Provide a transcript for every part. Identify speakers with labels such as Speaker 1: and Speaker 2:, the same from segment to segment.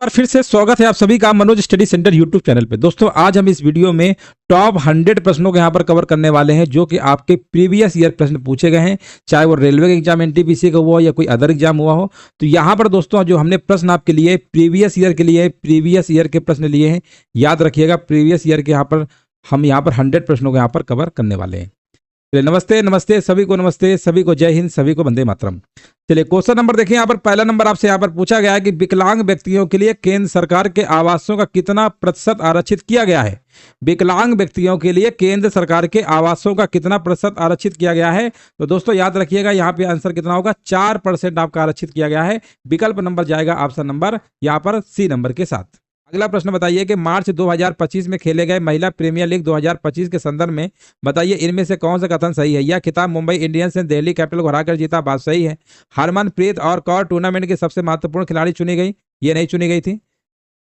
Speaker 1: बार फिर से स्वागत है आप सभी का Manoj study centre YouTube channel पे। दोस्तों आज हम इस वीडियो में टॉप 100 प्रश्नों को यहाँ पर कवर करने वाले हैं जो कि आपके प्रीवियस ईयर प्रश्न पूछे गए हैं, चाहे वो रेलवे का एग्जाम एनटीपीसी का हुआ हो या कोई अदर एग्जाम हुआ हो। तो यहाँ पर दोस्तों जो हमने प्रश्न आपके लिए प्रीवियस ईयर के लिए प्रीवियस ईयर के प्रश्न लिए हैं, याद रखिएगा प्रीवियस ईयर के यहाँ पर हम यहाँ पर 100 प्रश्नों को यहाँ पर कवर करने वाले हैं। चलिए नमस्ते नमस्ते सभी को, नमस्ते सभी को, जय हिंद सभी को, वंदे मातरम। चलिए क्वेश्चन नंबर देखिए, यहाँ पर पहला नंबर आपसे यहाँ पर पूछा गया है कि विकलांग व्यक्तियों के लिए केंद्र सरकार के आवासों का कितना प्रतिशत आरक्षित किया गया है। विकलांग व्यक्तियों के लिए केंद्र सरकार के आवासों का कितना प्रतिशत आरक्षित किया गया है। तो दोस्तों याद रखिएगा यहाँ पे आंसर कितना होगा, 4% आपका आरक्षित किया गया है। विकल्प नंबर जाएगा ऑप्शन नंबर यहाँ पर सी नंबर के साथ। अगला प्रश्न बताइए कि मार्च 2025 में खेले गए महिला प्रीमियर लीग 2025 के संदर्भ में बताइए इनमें से कौन सा कथन सही है। यह खिताब मुंबई इंडियंस ने दिल्ली कैपिटल को हराकर जीता, बात सही है। हरमनप्रीत और कौर टूर्नामेंट की सबसे महत्वपूर्ण खिलाड़ी चुनी गई, ये नहीं चुनी गई थी।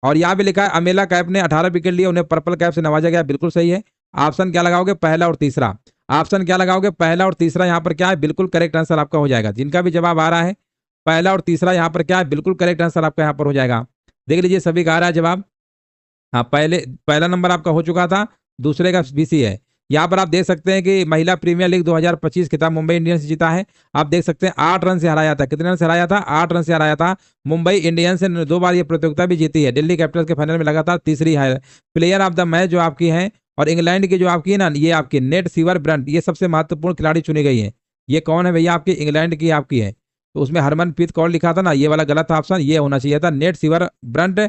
Speaker 1: और यहाँ पे लिखा है अमेला कैप ने 18 विकेट लिए, उन्हें पर्पल कैप से नवाजा गया, बिल्कुल सही है। ऑप्शन क्या लगाओगे, पहला और तीसरा। ऑप्शन क्या लगाओगे, पहला और तीसरा। यहाँ पर क्या है, बिल्कुल करेक्ट आंसर आपका हो जाएगा। जिनका भी जवाब आ रहा है पहला और तीसरा, यहाँ पर क्या है, बिल्कुल करेक्ट आंसर आपका यहाँ पर हो जाएगा। देख लीजिए सभी का आ रहा है जवाब। हाँ पहला नंबर आपका हो चुका था, दूसरे का बीसी है। यहाँ पर आप देख सकते हैं कि महिला प्रीमियर लीग 2025 खिताब मुंबई इंडियंस से जीता है। आप देख सकते हैं 8 रन से हराया था। कितने रन से हराया था, 8 रन से हराया था। मुंबई इंडियंस ने 2 बार ये प्रतियोगिता भी जीती है। दिल्ली कैपिटल्स के फाइनल में लगातार तीसरी है। प्लेयर ऑफ द मैच जो आपकी है, और इंग्लैंड की जो आपकी है ना, ये आपकी नेट सीवर ब्रंट, ये सबसे महत्वपूर्ण खिलाड़ी चुनी गई है। ये कौन है भैया, आपकी इंग्लैंड की आपकी है। तो उसमें हरमनप्रीत कौर लिखा था ना, ये वाला गलत था ऑप्शन, ये होना चाहिए था नेट सीवर ब्रंट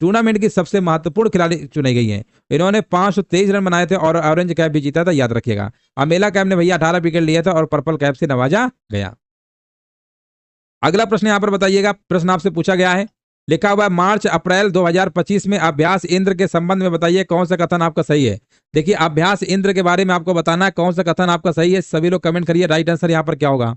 Speaker 1: टूर्नामेंट की सबसे महत्वपूर्ण खिलाड़ी चुनी गई है। इन्होंने 523 रन बनाए थे और ऑरेंज कैप भी जीता था, याद रखिएगा। अमेला कैप ने भैया 18 विकेट लिया था और पर्पल कैप से नवाजा गया। अगला प्रश्न यहाँ पर बताइएगा, प्रश्न आपसे पूछा गया है, लिखा हुआ है मार्च अप्रैल 2025 में अभ्यास इंद्र के संबंध में बताइए कौन सा कथन आपका सही है। देखिए अभ्यास इंद्र के बारे में आपको बताना है, कौन सा कथन आपका सही है। सभी लोग कमेंट करिए राइट आंसर यहाँ पर क्या होगा।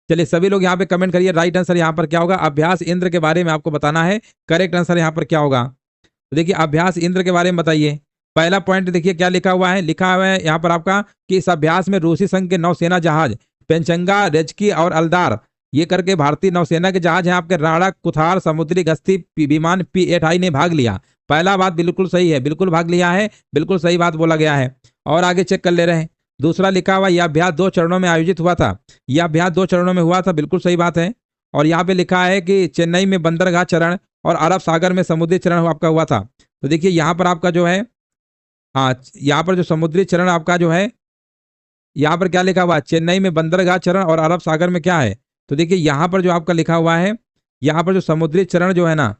Speaker 1: चलिए सभी लोग यहाँ पे कमेंट करिए राइट आंसर यहाँ पर क्या होगा। अभ्यास इंद्र के बारे में आपको बताना है, करेक्ट आंसर यहाँ पर क्या होगा। तो देखिए अभ्यास इंद्र के बारे में बताइए। पहला पॉइंट देखिए क्या लिखा हुआ है, लिखा हुआ है यहाँ पर आपका कि इस अभ्यास में रूसी संघ के नौसेना जहाज पेंचंगा, रेजकी और अल्दार, ये करके भारतीय नौसेना के जहाज हैं आपके राणा, कुथार, समुद्री गश्ती विमान P-8I ने भाग लिया। पहला बात बिल्कुल सही है, बिल्कुल भाग लिया है, बिल्कुल सही बात बोला गया है। और आगे चेक कर ले रहे हैं। दूसरा लिखा हुआ यह अभ्यास 2 चरणों में आयोजित हुआ था, यह अभ्यास 2 चरणों में हुआ था, बिल्कुल सही बात है। और यहाँ पे लिखा है कि चेन्नई में बंदरगाह चरण और अरब सागर में समुद्री चरण आपका हुआ था। तो देखिए यहाँ पर आपका जो है, हाँ यहाँ पर जो समुद्री चरण आपका जो है, यहाँ पर क्या लिखा हुआ है, चेन्नई में बंदरगाह चरण और अरब सागर में क्या है। तो देखिए यहाँ पर जो आपका लिखा हुआ है, यहाँ पर जो समुद्री चरण जो है ना,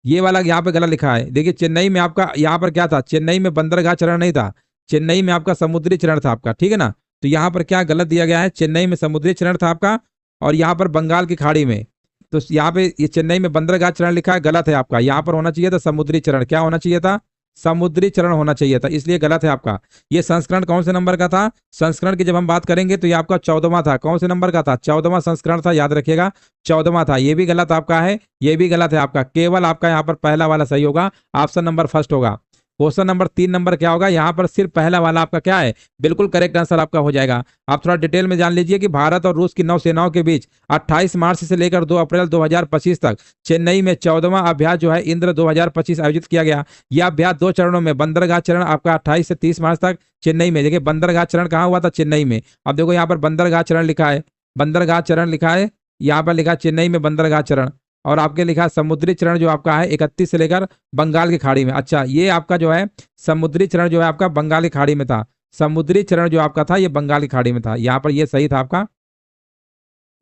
Speaker 1: ये वाला यहाँ पे गलत लिखा है। देखिए चेन्नई में आपका यहाँ पर क्या था, चेन्नई में बंदरगाह चरण नहीं था, चेन्नई में आपका समुद्री चरण था आपका, ठीक है ना। तो यहाँ पर क्या गलत दिया गया है, चेन्नई में समुद्री चरण था आपका और यहाँ पर बंगाल की खाड़ी में। तो यहाँ पे ये चेन्नई में बंदरगाह चरण लिखा है, गलत है आपका। यहाँ पर होना चाहिए था समुद्री चरण, क्या होना चाहिए था, समुद्री चरण होना चाहिए था, इसलिए गलत है आपका। ये संस्करण कौन से नंबर का था, संस्करण की जब हम बात करेंगे तो ये आपका 14वां था। कौन से नंबर का था, 14वां संस्करण था, याद रखिएगा 14वां था। ये भी गलत आपका है, ये भी गलत है आपका। केवल आपका यहाँ पर पहला वाला सही होगा, ऑप्शन नंबर फर्स्ट होगा। क्वेश्चन नंबर 3 नंबर क्या होगा, यहाँ पर सिर्फ पहला वाला आपका क्या है, बिल्कुल करेक्ट आंसर आपका हो जाएगा। आप थोड़ा डिटेल में जान लीजिए कि भारत और रूस की नौसेनाओं के बीच 28 मार्च से लेकर 2 अप्रैल 2025 तक चेन्नई में 14वां अभ्यास जो है इंद्र 2025 आयोजित किया गया। यह अभ्यास 2 चरणों में, बंदरगाह चरण आपका 28 से 30 मार्च तक चेन्नई में। देखिए बंदरगाह चरण कहाँ हुआ था, चेन्नई में। अब देखो यहाँ पर बंदरगाह चरण लिखा है, बंदरगाह चरण लिखा है, यहाँ पर लिखा है चेन्नई में बंदरगाह चरण। और आपके लिखा है समुद्री चरण जो आपका है 31 से लेकर बंगाल की खाड़ी में। अच्छा ये आपका जो है समुद्री चरण जो है आपका बंगाल की खाड़ी में था। समुद्री चरण जो आपका था ये बंगाल की खाड़ी में था। यहाँ पर ये सही था आपका,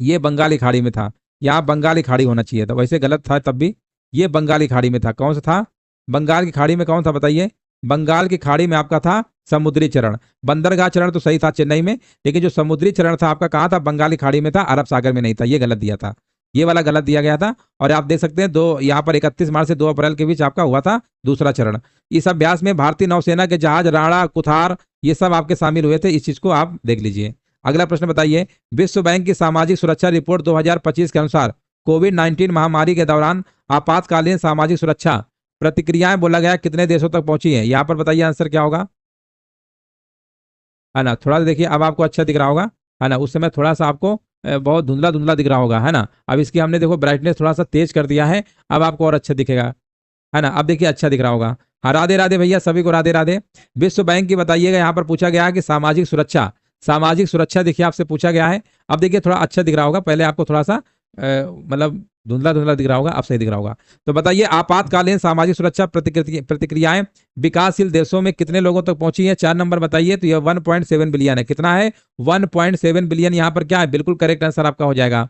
Speaker 1: ये बंगाली खाड़ी में था। यहाँ बंगाली खाड़ी होना चाहिए था, वैसे गलत था तब भी। ये बंगाली खाड़ी में था। कौन सा था, बंगाल की खाड़ी में कौन था बताइए, बंगाल की खाड़ी में आपका था समुद्री चरण। बंदरगाह चरण तो सही था चेन्नई में, लेकिन जो समुद्री चरण था आपका कहाँ था, बंगाली खाड़ी में था, अरब सागर में नहीं था, ये गलत दिया था, ये वाला गलत दिया गया था। और आप देख सकते हैं दो यहाँ पर 31 मार्च से 2 अप्रैल के बीच आपका हुआ था दूसरा चरण। इस अभ्यास में भारतीय नौसेना के जहाज राणा, कुथार, ये सब आपके शामिल हुए थे। इस चीज को आप देख लीजिए। अगला प्रश्न बताइए, विश्व बैंक की सामाजिक सुरक्षा रिपोर्ट 2025 के अनुसार कोविड-19 महामारी के दौरान आपातकालीन सामाजिक सुरक्षा प्रतिक्रियाएं बोला गया कितने देशों तक पहुंची है। यहाँ पर बताइए आंसर क्या होगा, है ना। थोड़ा देखिए अब आपको अच्छा दिख रहा होगा, है ना। उस समय थोड़ा सा आपको बहुत धुंधला धुंधला दिख रहा होगा, है ना। अब इसकी हमने देखो ब्राइटनेस थोड़ा सा तेज कर दिया है, अब आपको और अच्छा दिखेगा। है ना। अब देखिए अच्छा दिख रहा होगा। हाँ, राधे राधे भैया, सभी को राधे राधे। विश्व बैंक की बताइएगा, यहाँ पर पूछा गया है कि सामाजिक सुरक्षा, सामाजिक सुरक्षा देखिए आपसे पूछा गया है। अब देखिए थोड़ा अच्छा दिख रहा होगा, पहले आपको थोड़ा सा मतलब धुंधला धुंधला दिख रहा होगा, अब सही दिख रहा होगा। तो बताइए आपातकालीन सामाजिक सुरक्षा प्रतिक्रियाएं विकासशील देशों में कितने लोगों तक पहुंची है, 4 नंबर बताइए। तो ये 1.7 बिलियन है। कितना है? 1.7 बिलियन। यहाँ पर क्या है? बिल्कुल करेक्ट आंसर आपका हो जाएगा।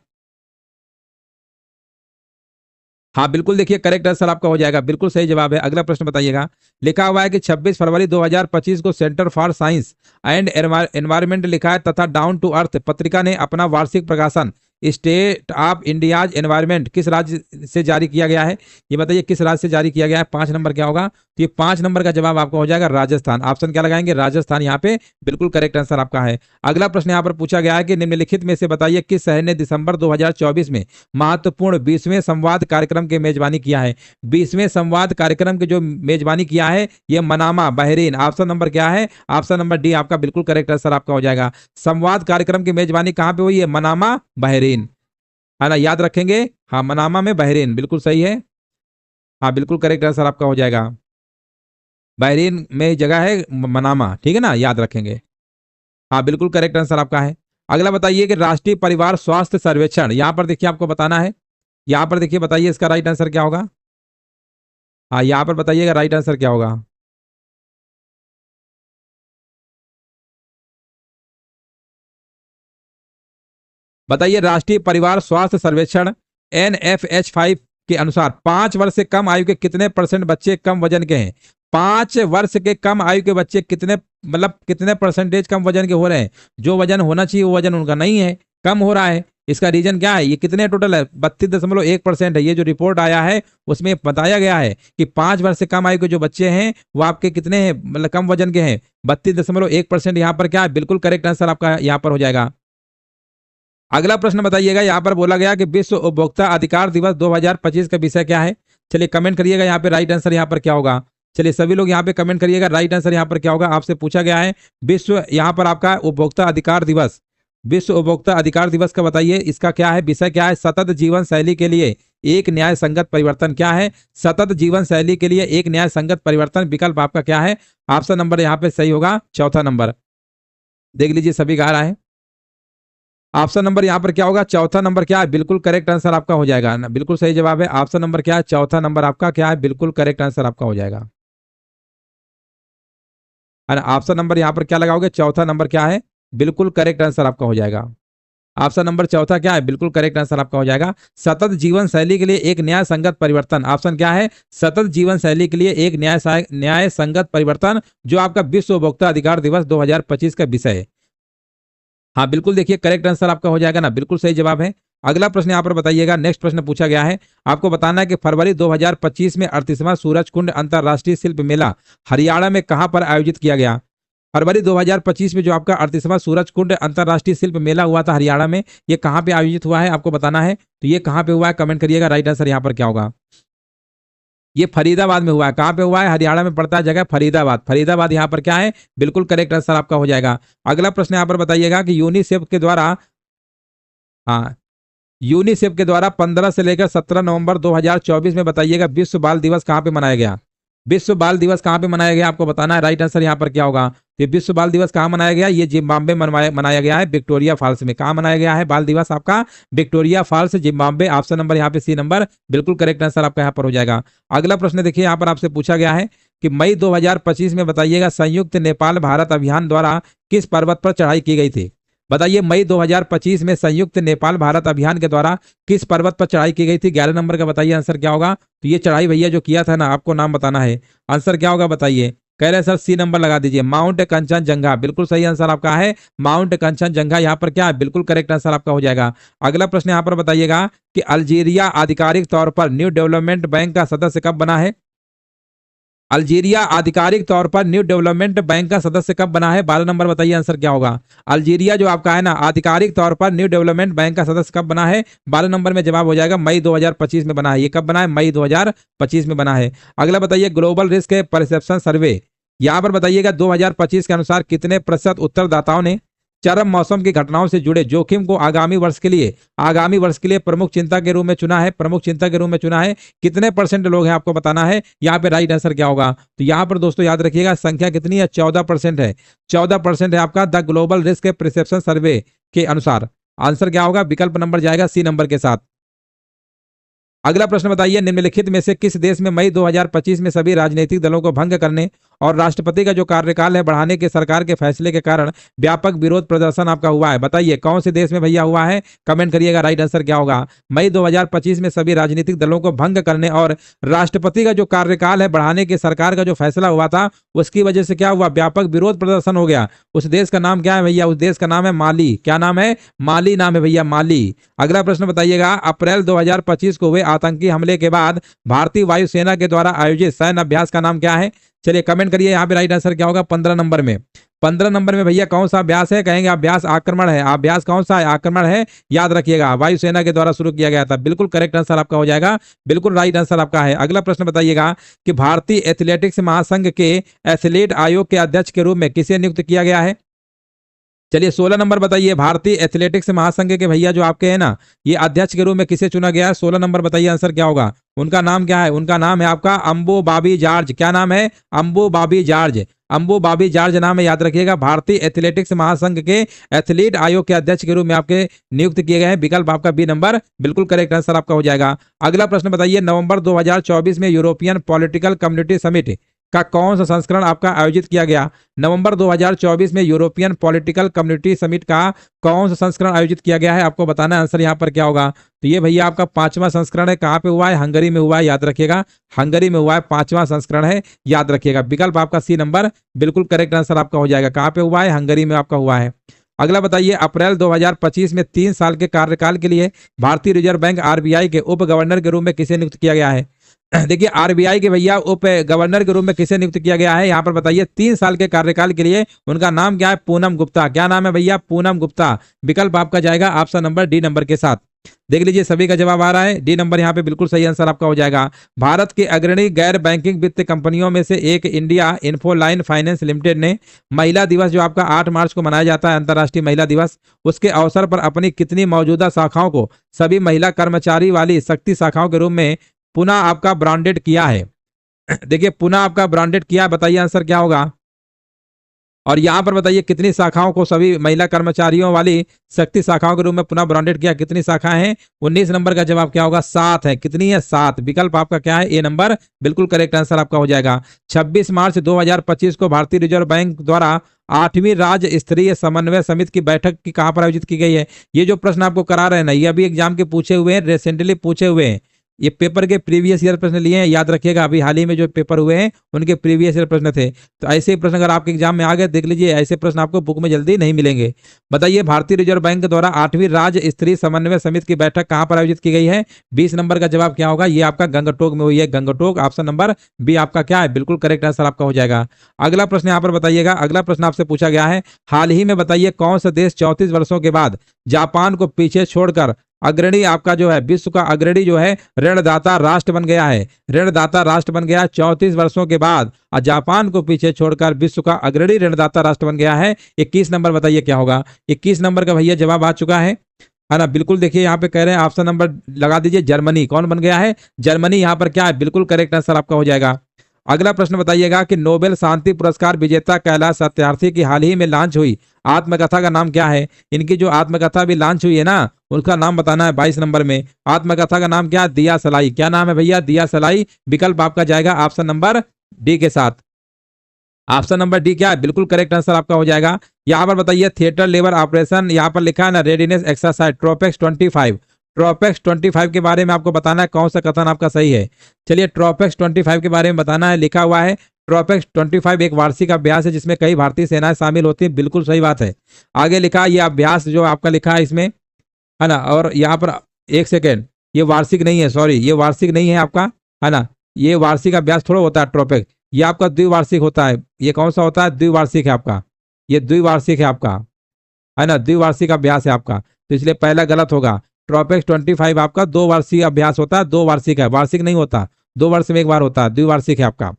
Speaker 1: हाँ बिल्कुल, देखिए करेक्ट आंसर आपका हो जाएगा, बिल्कुल सही जवाब है। अगला प्रश्न बताइएगा। लिखा हुआ है कि 26 फरवरी 2025 को centre for science and environment लिखा है तथा डाउन टू अर्थ पत्रिका ने अपना वार्षिक प्रकाशन स्टेट ऑफ इंडियाज एनवायरमेंट किस राज्य से जारी किया गया है? ये बताइए किस राज्य से जारी किया गया है? 5 नंबर क्या होगा? तो ये 5 नंबर का जवाब आपका हो जाएगा राजस्थान। ऑप्शन क्या लगाएंगे? राजस्थान। यहाँ पे बिल्कुल करेक्ट आंसर आपका है। अगला प्रश्न यहाँ पर पूछा गया है कि निम्नलिखित में से बताइए किस शहर ने दिसंबर 2024 में महत्वपूर्ण 20वें संवाद कार्यक्रम के मेजबानी किया है? 20वें संवाद कार्यक्रम के जो मेजबानी किया है ये मनामा, बहरीन। ऑप्शन नंबर क्या है? ऑप्शन नंबर डी आपका बिल्कुल करेक्ट आंसर आपका हो जाएगा। संवाद कार्यक्रम की मेजबानी कहां पे हुई है? मनामा, बहरीन, है ना, याद रखेंगे। हाँ, मनामा में बहरीन, बिल्कुल सही है। हाँ बिल्कुल करेक्ट आंसर आपका हो जाएगा। बहरीन में जगह है मनामा, ठीक है ना, याद रखेंगे। हाँ बिल्कुल करेक्ट आंसर आपका है। अगला बताइए कि राष्ट्रीय परिवार स्वास्थ्य सर्वेक्षण, यहां पर देखिए आपको बताना है। यहां पर देखिए बताइए इसका राइट आंसर क्या होगा? हाँ यहां पर बताइएगा राइट आंसर क्या होगा? बताइए राष्ट्रीय परिवार स्वास्थ्य सर्वेक्षण NFH5 के अनुसार 5 वर्ष से कम आयु के कितने परसेंट बच्चे कम वजन के हैं? 5 वर्ष के कम आयु के बच्चे कितने, मतलब कितने परसेंटेज कम वजन के हो रहे हैं? जो वजन होना चाहिए वो वजन उनका नहीं है, कम हो रहा है। इसका रीजन क्या है? ये कितने टोटल है? 32.1% है। ये जो रिपोर्ट आया है उसमें बताया गया है कि 5 वर्ष से कम आयु के जो बच्चे हैं वो आपके कितने हैं, मतलब कम वजन के हैं? 32.1%। यहाँ पर क्या है? बिल्कुल करेक्ट आंसर आपका यहाँ पर हो जाएगा। अगला प्रश्न बताइएगा। यहाँ पर बोला गया कि विश्व उपभोक्ता अधिकार दिवस 2025 का विषय क्या है? चलिए कमेंट करिएगा यहाँ पे राइट आंसर यहाँ पर क्या होगा। चलिए सभी लोग यहाँ पे कमेंट करिएगा राइट आंसर यहाँ पर क्या होगा। आपसे पूछा गया है विश्व, यहाँ पर आपका उपभोक्ता अधिकार दिवस, विश्व उपभोक्ता अधिकार दिवस का बताइए इसका क्या है, विषय क्या है? सतत जीवन शैली के लिए एक न्याय संगत परिवर्तन। क्या है? सतत जीवन शैली के लिए एक न्याय संगत परिवर्तन। विकल्प आपका क्या है? ऑप्शन नंबर यहाँ पे सही होगा, चौथा नंबर। देख लीजिए सभी कह रहा है। ऑप्शन नंबर यहाँ पर क्या होगा? चौथा नंबर क्या है? बिल्कुल करेक्ट आंसर आपका हो जाएगा ना, बिल्कुल सही जवाब है। ऑप्शन नंबर क्या है? चौथा नंबर आपका क्या है? बिल्कुल करेक्ट आंसर आपका हो जाएगा, है ना। ऑप्शन नंबर यहाँ पर क्या लगाओगे? चौथा नंबर क्या है? बिल्कुल करेक्ट आंसर आपका हो जाएगा। ऑप्शन नंबर चौथा क्या है? बिल्कुल करेक्ट आंसर आपका हो जाएगा। सतत जीवन शैली के लिए एक न्याय संगत परिवर्तन। ऑप्शन क्या है? सतत जीवन शैली के लिए एक न्याय संगत परिवर्तन, जो आपका विश्व उपभोक्ता अधिकार दिवस 2025 का विषय है। हाँ बिल्कुल, देखिए करेक्ट आंसर आपका हो जाएगा ना, बिल्कुल सही जवाब है। अगला प्रश्न यहाँ पर बताइएगा। नेक्स्ट प्रश्न पूछा गया है, आपको बताना है कि फरवरी 2025 में 38वां सूरजकुंड अंतरराष्ट्रीय शिल्प मेला हरियाणा में कहां पर आयोजित किया गया? फरवरी 2025 में जो आपका 38वां सूरजकुंड अंतरराष्ट्रीय शिल्प मेला हुआ था हरियाणा में, ये कहां पे आयोजित हुआ है आपको बताना है। तो ये कहां पे हुआ है? कमेंट करिएगा राइट आंसर यहाँ पर क्या होगा। ये फरीदाबाद में हुआ है। कहां पे हुआ है? हरियाणा में पड़ता है जगह फरीदाबाद। फरीदाबाद यहाँ पर क्या है? बिल्कुल करेक्ट आंसर आपका हो जाएगा। अगला प्रश्न यहाँ पर बताइएगा कि यूनिसेफ के द्वारा, हाँ, यूनिसेफ के द्वारा 15 से लेकर 17 नवंबर 2024 में बताइएगा विश्व बाल दिवस कहां पे मनाया गया? विश्व बाल दिवस कहां पे मनाया गया आपको बताना है। राइट आंसर यहाँ पर क्या होगा? ये विश्व बाल दिवस कहां मनाया गया? ये जिम्बाब्वे मनाया गया है, विक्टोरिया फॉल्स में। कहां मनाया गया है बाल दिवस आपका? Victoria Falls, Zimbabwe. Option number यहाँ पे सी नंबर, बिल्कुल करेक्ट आंसर आपका यहाँ पर हो जाएगा। अगला प्रश्न देखिए, यहाँ पर आपसे पूछा गया है कि मई 2025 में बताइएगा संयुक्त नेपाल भारत अभियान द्वारा किस पर्वत पर चढ़ाई की गई थी? बताइए मई 2025 में संयुक्त नेपाल भारत अभियान के द्वारा किस पर्वत पर चढ़ाई की गई थी? 11 नंबर का बताइए आंसर क्या होगा। तो ये चढ़ाई भैया जो किया था ना, आपको नाम बताना है। आंसर क्या होगा बताइए। कह रहे सर सी नंबर लगा दीजिए, माउंट कंचनजंगा। बिल्कुल सही आंसर आपका है, माउंट कंचनजंगा। यहाँ पर क्या है? बिल्कुल करेक्ट आंसर आपका हो जाएगा। अगला प्रश्न यहाँ पर बताइएगा कि अल्जीरिया आधिकारिक तौर पर न्यू डेवलपमेंट बैंक का सदस्य कब बना है? अल्जीरिया आधिकारिक तौर पर न्यू डेवलपमेंट बैंक का सदस्य कब बना है? 12 नंबर बताइए आंसर क्या होगा। अल्जीरिया जो आपका है ना, आधिकारिक तौर पर न्यू डेवलपमेंट बैंक का सदस्य कब बना है? 12 नंबर में जवाब हो जाएगा मई 2025 में बना है। ये कब बना है? मई 2025 में बना है। अगला बताइए ग्लोबल रिस्क परसेप्शन सर्वे, यहाँ पर बताइएगा 2025 के अनुसार कितने प्रतिशत उत्तरदाताओं ने चरम मौसम की घटनाओं से जुड़े जोखिम को आगामी वर्ष के लिए प्रमुख चिंता के रूप में चुना है। प्रमुख चिंता के रूप में चुना है। कितने परसेंट लोग हैं आपको बताना है। यहाँ पे राइट आंसर क्या होगा, तो यहाँ पर दोस्तों याद रखिएगा संख्या कितनी है, 14% है। 14% है आपका द ग्लोबल रिस्क परसेप्शन सर्वे के अनुसार। आंसर क्या होगा, विकल्प नंबर जाएगा सी नंबर के साथ। अगला प्रश्न बताइए, निम्नलिखित में से किस देश में मई 2025 में सभी राजनीतिक दलों को भंग करने और राष्ट्रपति का जो कार्यकाल है बढ़ाने के सरकार के फैसले के कारण व्यापक विरोध प्रदर्शन आपका हुआ है। बताइए कौन से देश में भैया हुआ है, कमेंट करिएगा। राइट आंसर क्या होगा, मई 2025 में सभी राजनीतिक दलों को भंग करने और राष्ट्रपति का जो कार्यकाल है बढ़ाने के सरकार का जो फैसला हुआ था उसकी वजह से क्या हुआ, व्यापक विरोध प्रदर्शन हो गया। उस देश का नाम क्या है भैया, उस देश का नाम है माली। क्या नाम है, माली नाम है भैया, माली। अगला प्रश्न बताइएगा, अप्रैल 2025 को हुए आतंकी हमले के बाद भारतीय वायुसेना के द्वारा आयोजित सैन्य अभ्यास का नाम क्या है। चलिए कमेंट करिए, यहाँ पे राइट आंसर क्या होगा, 15 नंबर में। 15 नंबर में भैया कौन सा अभ्यास है, कहेंगे अभ्यास आक्रमण है। अभ्यास कौन सा है, आक्रमण है। याद रखिएगा वायुसेना के द्वारा शुरू किया गया था। बिल्कुल करेक्ट आंसर आपका हो जाएगा, बिल्कुल राइट आंसर आपका है। अगला प्रश्न बताइएगा कि भारतीय एथलेटिक्स महासंघ के एथलीट आयोग के अध्यक्ष के रूप में किसे नियुक्त किया गया है। चलिए 16 नंबर बताइए, भारतीय एथलेटिक्स महासंघ के भैया जो आपके हैं ना, ये अध्यक्ष के रूप में किसे चुना गया है। 16 नंबर बताइए आंसर क्या होगा, उनका नाम क्या है। उनका नाम है आपका अंबु बाबी जॉर्ज। क्या नाम है, अंबु बाबी जॉर्ज। अंबु बाबी जॉर्ज नाम है, याद रखिएगा। भारतीय एथलेटिक्स महासंघ के एथलीट आयोग के अध्यक्ष के रूप में आपके नियुक्त किए गए हैं। विकल्प आपका बी नंबर बिल्कुल करेक्ट आंसर आपका हो जाएगा। अगला प्रश्न बताइए, नवंबर 2024 में यूरोपियन पॉलिटिकल कम्युनिटी समिट का कौन सा संस्करण आपका आयोजित किया गया। नवंबर 2024 में यूरोपियन पॉलिटिकल कम्युनिटी समिट का कौन सा संस्करण आयोजित किया गया है, आपको बताना है। आंसर यहाँ पर क्या होगा, तो ये भैया आपका 5वां संस्करण है। कहाँ पे हुआ है, हंगरी में हुआ है, याद रखिएगा। हंगरी में हुआ है, 5वां संस्करण है, याद रखिएगा। विकल्प आपका सी नंबर बिल्कुल करेक्ट आंसर आपका हो जाएगा। कहाँ पे हुआ है, हंगरी में आपका हुआ है। अगला बताइए, अप्रैल 2025 में 3 साल के कार्यकाल के लिए भारतीय रिजर्व बैंक आरबीआई के उप गवर्नर के रूप में किसे नियुक्त किया गया है। देखिए आरबीआई के भैया उप गवर्नर के रूप में किसे नियुक्त किया गया है, यहाँ पर बताइए 3 साल के कार्यकाल के लिए। उनका नाम क्या है, पूनम गुप्ता। क्या नाम है भैया, पूनम गुप्ता। विकल्प आपका जाएगा ऑप्शन नंबर डी नंबर के साथ। देख लीजिए सभी का जवाब आ रहा है, डी नंबर यहाँ पे बिल्कुल सही आंसर आपका हो जाएगा। भारत के अग्रणी गैर बैंकिंग वित्त कंपनियों में से एक इंडिया इन्फोलाइन फाइनेंस लिमिटेड ने महिला दिवस जो आपका 8 मार्च को मनाया जाता है, अंतर्राष्ट्रीय महिला दिवस, उसके अवसर पर अपनी कितनी मौजूदा शाखाओं को सभी महिला कर्मचारी वाली शक्ति शाखाओं के रूप में पुनः आपका ब्रांडेड किया है। देखिए पुनः आपका ब्रांडेड किया, बताइए आंसर क्या होगा। और यहां पर बताइए कितनी शाखाओं को सभी महिला कर्मचारियों वाली शक्ति शाखाओं के रूप में पुनः ब्रांडेड किया, कितनी शाखाएं हैं। 19 नंबर का जवाब क्या होगा, 7 है। कितनी है, 7। विकल्प आपका क्या है, ए नंबर बिल्कुल करेक्ट आंसर आपका हो जाएगा। 26 मार्च 2025 को भारतीय रिजर्व बैंक द्वारा 8वीं राज्य स्तरीय समन्वय समिति की बैठक की कहां पर आयोजित की गई है। ये जो प्रश्न आपको करा रहे हैं ना, ये अभी एग्जाम के पूछे हुए हैं, रिसेंटली पूछे हुए हैं। ये पेपर के प्रीवियस ईयर प्रश्न लिए हैं, याद रखिएगा। अभी हाल ही में जो पेपर हुए हैं उनके प्रीवियस ईयर प्रश्न थे। तो ऐसे ही प्रश्न अगर आपके एग्जाम में आ गए, देख लीजिए ऐसे प्रश्न आपको बुक में जल्दी नहीं मिलेंगे। बताइए भारतीय रिजर्व बैंक द्वारा 8वीं राज्य स्तरीय समन्वय समिति की बैठक कहां पर आयोजित की गई है। 20 नंबर का जवाब क्या होगा, ये आपका गंगटोक में हुई है, गंगटोक। ऑप्शन नंबर बी आपका क्या है, बिल्कुल करेक्ट आंसर आपका हो जाएगा। अगला प्रश्न यहाँ पर बताइएगा, अगला प्रश्न आपसे पूछा गया है, हाल ही में बताइए कौन सा देश 34 वर्षों के बाद जापान को पीछे छोड़कर अग्रणी आपका जो है विश्व का अग्रणी जो है ऋणदाता राष्ट्र बन गया है। ऋणदाता राष्ट्र बन गया 34 वर्षों के बाद, और जापान को पीछे छोड़कर विश्व का अग्रणी ऋणदाता राष्ट्र बन गया है। 21 नंबर बताइए क्या होगा। 21 नंबर का भैया जवाब आ चुका है ना, बिल्कुल। देखिए यहाँ पे कह रहे हैं ऑप्शन नंबर लगा दीजिए, जर्मनी। कौन बन गया है, जर्मनी। यहाँ पर क्या है, बिल्कुल करेक्ट आंसर आपका हो जाएगा। अगला प्रश्न बताइएगा कि नोबेल शांति पुरस्कार विजेता कैलाश सत्यार्थी की हाल ही में लॉन्च हुई आत्मकथा का नाम क्या है। इनकी जो आत्मकथा भी लॉन्च हुई है ना, उनका नाम बताना है। 22 नंबर में आत्मकथा का नाम क्या है, दिया सलाई। क्या नाम है भैया, दिया सलाई। विकल्प आपका जाएगा ऑप्शन नंबर डी के साथ। ऑप्शन नंबर डी क्या है, बिल्कुल करेक्ट आंसर आपका हो जाएगा। यहाँ पर बताइए थिएटर लेबर ऑपरेशन, यहाँ पर लिखा है ना रेडीनेस एक्सरसाइज ट्रोपेक्स 25। ट्रोपेक्स 25 के बारे में आपको बताना है कौन सा कथन आपका सही है। चलिए ट्रोपेक्स 25 के बारे में बताना है। लिखा हुआ है ट्रोपेक्स 25 एक वार्षिक अभ्यास है जिसमें कई भारतीय सेनाएं शामिल होती हैं। बिल्कुल सही बात है। आगे लिखा ये अभ्यास जो आपका लिखा है इसमें, है ना। और यहाँ पर एक सेकेंड, ये वार्षिक नहीं है, सॉरी, ये वार्षिक नहीं है आपका, है ना। ये वार्षिक अभ्यास थोड़ा होता है ट्रोपेक्स, ये आपका द्विवार्षिक होता है। ये कौन सा होता है, द्विवार्षिक है आपका। ये द्विवार्षिक है आपका, है ना, द्विवार्षिक अभ्यास है आपका। तो इसलिए पहला गलत होगा। ट्रोपेक्स 25 आपका 2 वार्षिक अभ्यास होता है, 2 वार्षिक है, वार्षिक नहीं होता, 2 वर्ष में एक बार होता है, द्विवार्षिक है आपका।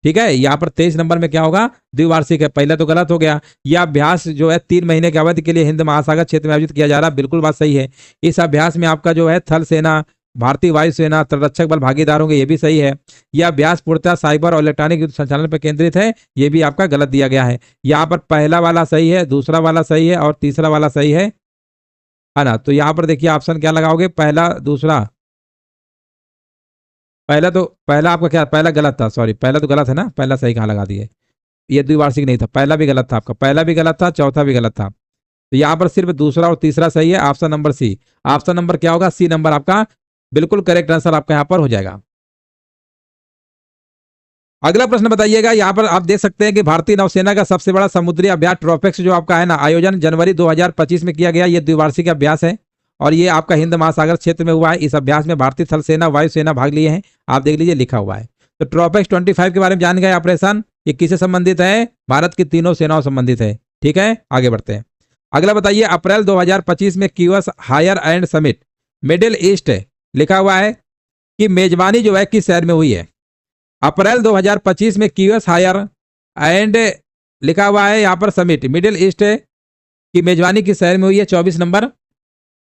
Speaker 1: ठीक है, यहाँ पर 23 नंबर में क्या होगा, द्विवार्षिक है। पहले तो गलत हो गया। यह अभ्यास जो है 3 महीने की अवधि के लिए हिंद महासागर क्षेत्र में आयोजित किया जा रहा है, बिल्कुल बात सही है। इस अभ्यास में आपका जो है थल सेना, भारतीय वायुसेना, तटरक्षक बल भागीदार होंगे, ये भी सही है। यह अभ्यास पूर्णतः साइबर और इलेक्ट्रॉनिक युद्ध संचालन पर केंद्रित है, ये भी आपका गलत दिया गया है। यहाँ पर पहला वाला सही है, दूसरा वाला सही है और तीसरा वाला सही है ना। तो यहाँ पर देखिए ऑप्शन क्या लगाओगे, पहला दूसरा, पहला आपका क्या, पहला गलत था, सॉरी पहला तो गलत है ना, पहला सही कहाँ लगा दिए, ये द्विवार्षिक नहीं था, पहला भी गलत था आपका, पहला भी गलत था, चौथा भी गलत था। तो यहाँ पर सिर्फ दूसरा और तीसरा सही है, option number C. Option number क्या होगा, सी नंबर आपका बिल्कुल करेक्ट आंसर आपका यहाँ पर हो जाएगा। अगला प्रश्न बताइएगा, यहाँ पर आप देख सकते हैं कि भारतीय नौसेना का सबसे बड़ा समुद्री अभ्यास ट्रोपेक्स जो आपका है ना, आयोजन जनवरी 2025 में किया गया। ये द्विवार्षिक अभ्यास है और ये आपका हिंद महासागर क्षेत्र में हुआ है। इस अभ्यास में भारतीय थल सेना, वायुसेना भाग लिए हैं, आप देख लीजिए लिखा हुआ है। तो ट्रोपेक्स 25 के बारे में जान गए ऑपरेशन, ये किससे संबंधित है, भारत की तीनों सेनाओं संबंधित है। ठीक है, आगे बढ़ते हैं। अगला बताइए, अप्रैल 2025 में QS higher and summit middle east लिखा हुआ है कि मेजबानी जो है किस शहर में हुई है। अप्रैल 2025 में क्यूएस हायर एंड लिखा हुआ है यहाँ पर समिट मिडिल ईस्ट की मेजबानी किस शहर में हुई है, 24 नंबर।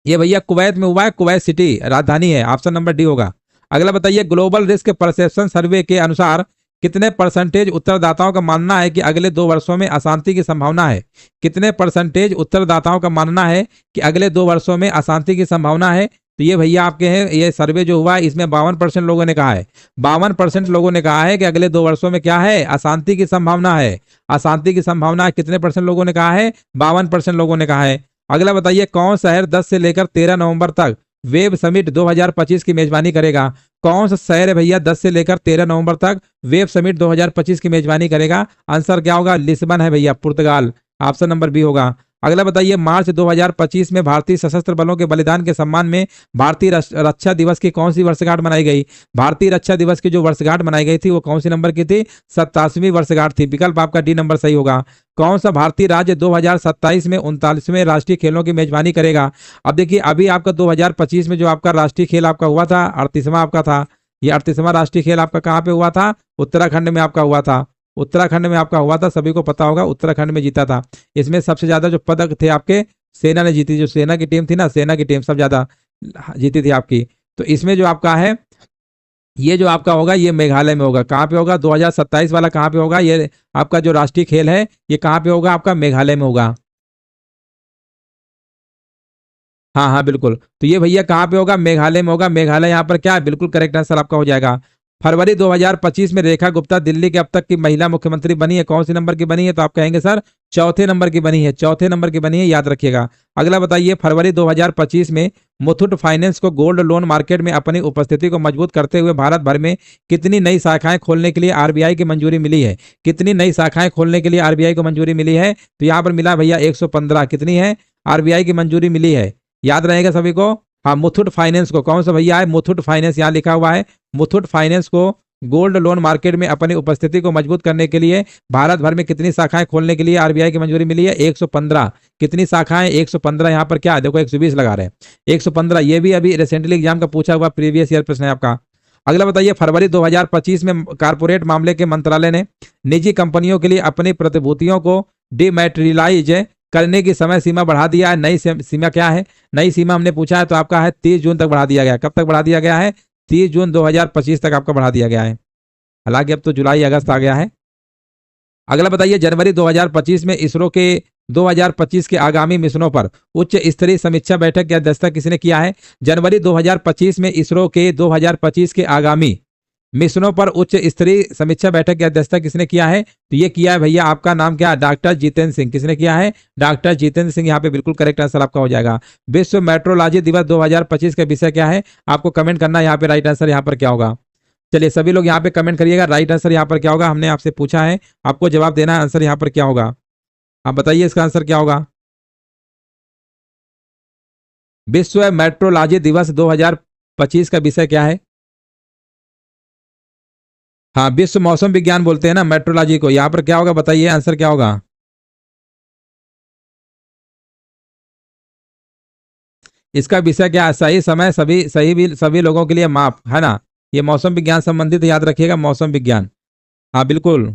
Speaker 1: ये भैया कुवैत में हुआ है, कुवैत सिटी राजधानी है, ऑप्शन नंबर डी होगा। अगला बताइए, ग्लोबल रिस्क परसेप्शन सर्वे के अनुसार कितने परसेंटेज उत्तरदाताओं का मानना है कि अगले 2 वर्षों में अशांति की संभावना है। कितने परसेंटेज उत्तरदाताओं का मानना है कि अगले 2 वर्षों में अशांति की संभावना है। तो ये भैया आपके हैं, ये सर्वे जो हुआ है इसमें 52% लोगों ने कहा है, 52% लोगों ने कहा है कि अगले 2 वर्षों में क्या है, अशांति की संभावना है। अशांति की संभावना है, कितने परसेंट लोगों ने कहा है, 52% लोगों ने कहा है। अगला बताइए, कौन शहर 10 से लेकर 13 नवंबर तक वेब समिट 2025 की मेजबानी करेगा। कौन सा शहर है भैया 10 से लेकर 13 नवंबर तक वेब समिट 2025 की मेजबानी करेगा, आंसर क्या होगा, लिस्बन है भैया, पुर्तगाल, ऑप्शन नंबर बी होगा। अगला बताइए, मार्च 2025 में भारतीय सशस्त्र बलों के बलिदान के सम्मान में भारतीय रक्षा दिवस की कौन सी वर्षगांठ मनाई गई। भारतीय रक्षा दिवस की जो वर्षगांठ मनाई गई थी वो कौन सी नंबर की थी, 87वीं वर्षगांठ थी। विकल्प आपका डी नंबर सही होगा। कौन सा भारतीय राज्य 2027 में 39वें राष्ट्रीय खेलों की मेजबानी करेगा। अब देखिए, अभी आपका 2025 में जो आपका राष्ट्रीय खेल आपका हुआ था, 38वां आपका था। ये 38वां राष्ट्रीय खेल आपका कहाँ पे हुआ था, उत्तराखंड में आपका हुआ था। उत्तराखंड में आपका हुआ था, सभी को पता होगा, उत्तराखंड में जीता था। इसमें सबसे ज्यादा जो पदक थे आपके सेना ने जीती, जो सेना की टीम थी ना, सेना की टीम सब ज्यादा जीती थी आपकी। तो इसमें जो आपका है, ये जो आपका होगा ये मेघालय में होगा। कहाँ पे होगा, 2027 वाला कहाँ पे होगा, ये आपका जो राष्ट्रीय खेल है ये कहाँ पे होगा, आपका मेघालय में होगा। हाँ हाँ बिल्कुल, तो ये भैया कहाँ पे होगा, मेघालय में होगा। मेघालय यहाँ पर क्या है, बिल्कुल करेक्ट आंसर आपका हो जाएगा। फरवरी 2025 में रेखा गुप्ता दिल्ली के अब तक की महिला मुख्यमंत्री बनी है, कौन सी नंबर की बनी है, तो आप कहेंगे सर चौथे नंबर की बनी है, चौथे नंबर की बनी है, याद रखिएगा। अगला बताइए, फरवरी 2025 में मुथूट फाइनेंस को गोल्ड लोन मार्केट में अपनी उपस्थिति को मजबूत करते हुए भारत भर में कितनी नई शाखाएं खोलने के लिए आरबीआई की मंजूरी मिली है। कितनी नई शाखाएं खोलने के लिए आरबीआई को मंजूरी मिली है, तो यहाँ पर मिला भैया 115। कितनी है, आरबीआई की मंजूरी मिली है, याद रहेगा सभी को। हाँ, मुथूट फाइनेंस को, कौन सा भैया है, मुथूट फाइनेंस, यहाँ लिखा हुआ है। मुथूट फाइनेंस को गोल्ड लोन मार्केट में अपनी उपस्थिति को मजबूत करने के लिए भारत भर में कितनी शाखाएं खोलने के लिए आरबीआई की मंजूरी मिली है, 115। कितनी शाखाएं, 115। यहाँ पर क्या है, देखो 120 लगा रहे हैं, 115। ये भी अभी रिसेंटली एग्जाम का पूछा हुआ प्रीवियस ईयर प्रश्न है आपका। अगला बताइए, फरवरी 2025 में कारपोरेट मामले के मंत्रालय ने निजी कंपनियों के लिए अपनी प्रतिभूतियों को डिमैटेरियलाइज करने की समय सीमा बढ़ा दिया है। नई सीमा क्या है, नई सीमा हमने पूछा है तो आपका है 30 जून तक बढ़ा दिया गया है। कब तक बढ़ा दिया गया है, 30 जून 2025 तक आपका बढ़ा दिया गया है। हालांकि अब तो जुलाई अगस्त आ गया है। अगला बताइए, जनवरी 2025 में इसरो के 2025 के आगामी मिशनों पर उच्च स्तरीय समीक्षा बैठक की अध्यक्षता किसने किया है। जनवरी 2025 में इसरो के 2025 के आगामी मिशनों पर उच्च स्तरीय समीक्षा बैठक की अध्यक्षता किसने किया है, तो ये किया है भैया, आपका नाम क्या है, डॉक्टर जितेंद्र सिंह। किसने किया है, डॉक्टर जितेंद्र सिंह। यहाँ पे बिल्कुल करेक्ट आंसर आपका हो जाएगा। विश्व मेट्रोलॉजी दिवस 2025 का विषय क्या है, आपको कमेंट करना है यहाँ पे राइट आंसर यहाँ पर क्या होगा। चलिए सभी लोग यहाँ पे कमेंट करिएगा, राइट आंसर यहाँ पर क्या होगा। हमने आपसे पूछा है, आपको जवाब देना है, आंसर यहाँ पर क्या होगा, आप बताइए इसका आंसर क्या होगा। विश्व मेट्रोलॉजी दिवस 2025 का विषय क्या है। हाँ, विश्व मौसम विज्ञान बोलते हैं ना मेट्रोलॉजी को। यहाँ पर क्या होगा, बताइए आंसर क्या होगा। इसका विषय क्या है, सही समय सभी लोगों के लिए माप, है ना। ये मौसम विज्ञान संबंधित, याद रखिएगा, मौसम विज्ञान। हाँ बिल्कुल।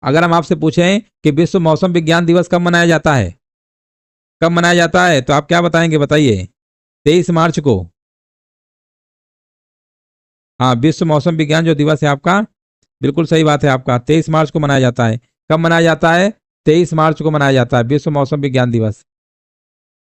Speaker 1: अगर हम आपसे पूछें कि विश्व मौसम विज्ञान दिवस कब मनाया जाता है, कब मनाया जाता है, तो आप क्या बताएंगे, बताइए। 23 मार्च को। हाँ, विश्व मौसम विज्ञान जो दिवस है आपका, बिल्कुल सही बात है आपका, 23 मार्च को मनाया जाता है। कब मनाया जाता है? 23 मार्च को मनाया जाता है विश्व मौसम विज्ञान दिवस।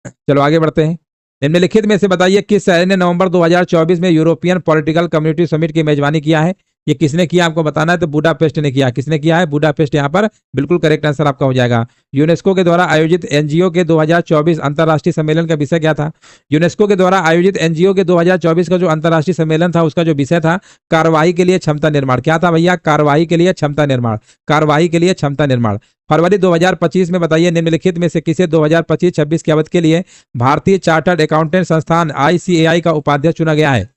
Speaker 1: चलो आगे बढ़ते हैं। निम्नलिखित में से बताइए किस शहर ने नवंबर 2024 में यूरोपियन पॉलिटिकल कम्युनिटी समिट की मेजबानी किया है। ये किसने किया आपको बताना है, तो बुडापेस्ट ने किया। किसने किया है? बुडापेस्ट। यहाँ पर बिल्कुल करेक्ट आंसर आपका हो जाएगा। यूनेस्को के द्वारा आयोजित एनजीओ के 2024 अंतर्राष्ट्रीय सम्मेलन का विषय क्या था? यूनेस्को के द्वारा आयोजित एनजीओ के 2024 का जो अंतर्राष्ट्रीय सम्मेलन था, उसका जो विषय था, कार्रवाई के लिए क्षमता निर्माण। क्या था भैया? कार्रवाई के लिए क्षमता निर्माण। कार्रवाई के लिए क्षमता निर्माण। फरवरी 2025 में बताइए निम्नलिखित में से किसे 2025-26 की अवधि के लिए भारतीय चार्टर्ड अकाउंटेंट संस्थान आईसीएआई का उपाध्यक्ष चुना गया है।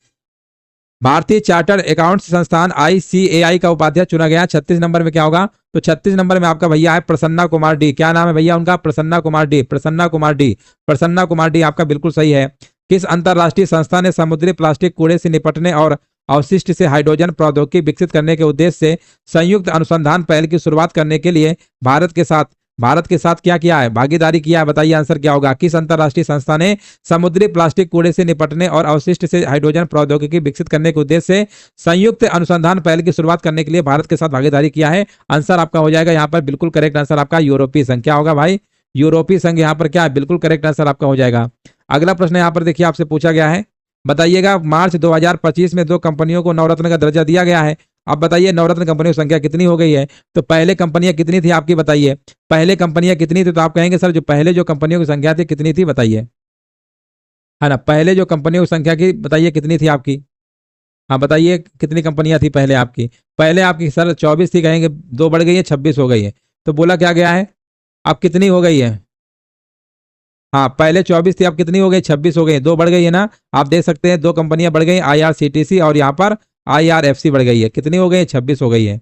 Speaker 1: भारतीय चार्टर्ड अकाउंट संस्थान आईसीएआई का उपाध्यक्ष चुना गया। 36 नंबर में क्या होगा? तो 36 नंबर में आपका भैया है प्रसन्ना कुमार डी। क्या नाम है भैया उनका? Prasanna Kumar D. Prasanna Kumar D. Prasanna Kumar D आपका बिल्कुल सही है। किस अंतरराष्ट्रीय संस्था ने समुद्री प्लास्टिक कूड़े से निपटने और अवशिष्ट से हाइड्रोजन प्रौद्योगिकी विकसित करने के उद्देश्य से संयुक्त अनुसंधान पहल की शुरुआत करने के लिए भारत के साथ क्या किया है? भागीदारी किया है। बताइए आंसर क्या होगा? किस अंतरराष्ट्रीय संस्था ने समुद्री प्लास्टिक कूड़े से निपटने और अवशिष्ट से हाइड्रोजन प्रौद्योगिकी विकसित करने के उद्देश्य से संयुक्त अनुसंधान पहल की शुरुआत करने के लिए भारत के साथ भागीदारी किया है? आंसर आपका हो जाएगा यहाँ पर बिल्कुल करेक्ट आंसर आपका यूरोपीय संघ। क्या होगा भाई? यूरोपीय संघ यहाँ पर क्या है? बिल्कुल करेक्ट आंसर आपका हो जाएगा। अगला प्रश्न यहाँ पर देखिए आपसे पूछा गया है, बताइएगा मार्च 2025 में 2 कंपनियों को नवरत्न का दर्जा दिया गया है। अब बताइए नवरत्न कंपनियों की संख्या कितनी हो गई है? तो पहले कंपनियां कितनी थी आपकी, बताइए। पहले कंपनियां कितनी थी? तो आप कहेंगे सर जो पहले जो कंपनियों की संख्या थी कितनी थी, बताइए, है ना। पहले जो कंपनियों की संख्या की बताइए कितनी थी आपकी। हाँ बताइए कितनी कंपनियां थी पहले आपकी? पहले आपकी सर 24 थी, कहेंगे 2 बढ़ गई है, 26 हो गई है। तो बोला क्या गया है? अब कितनी हो गई है? हाँ पहले 24 थी, अब कितनी हो गई? 26 हो गई, 2 बढ़ गई है ना। आप देख सकते हैं 2 कंपनियां बढ़ गई, आईआरसीटीसी और यहाँ पर आईआरएफसी बढ़ गई है। कितनी हो गई? 26 हो गई है।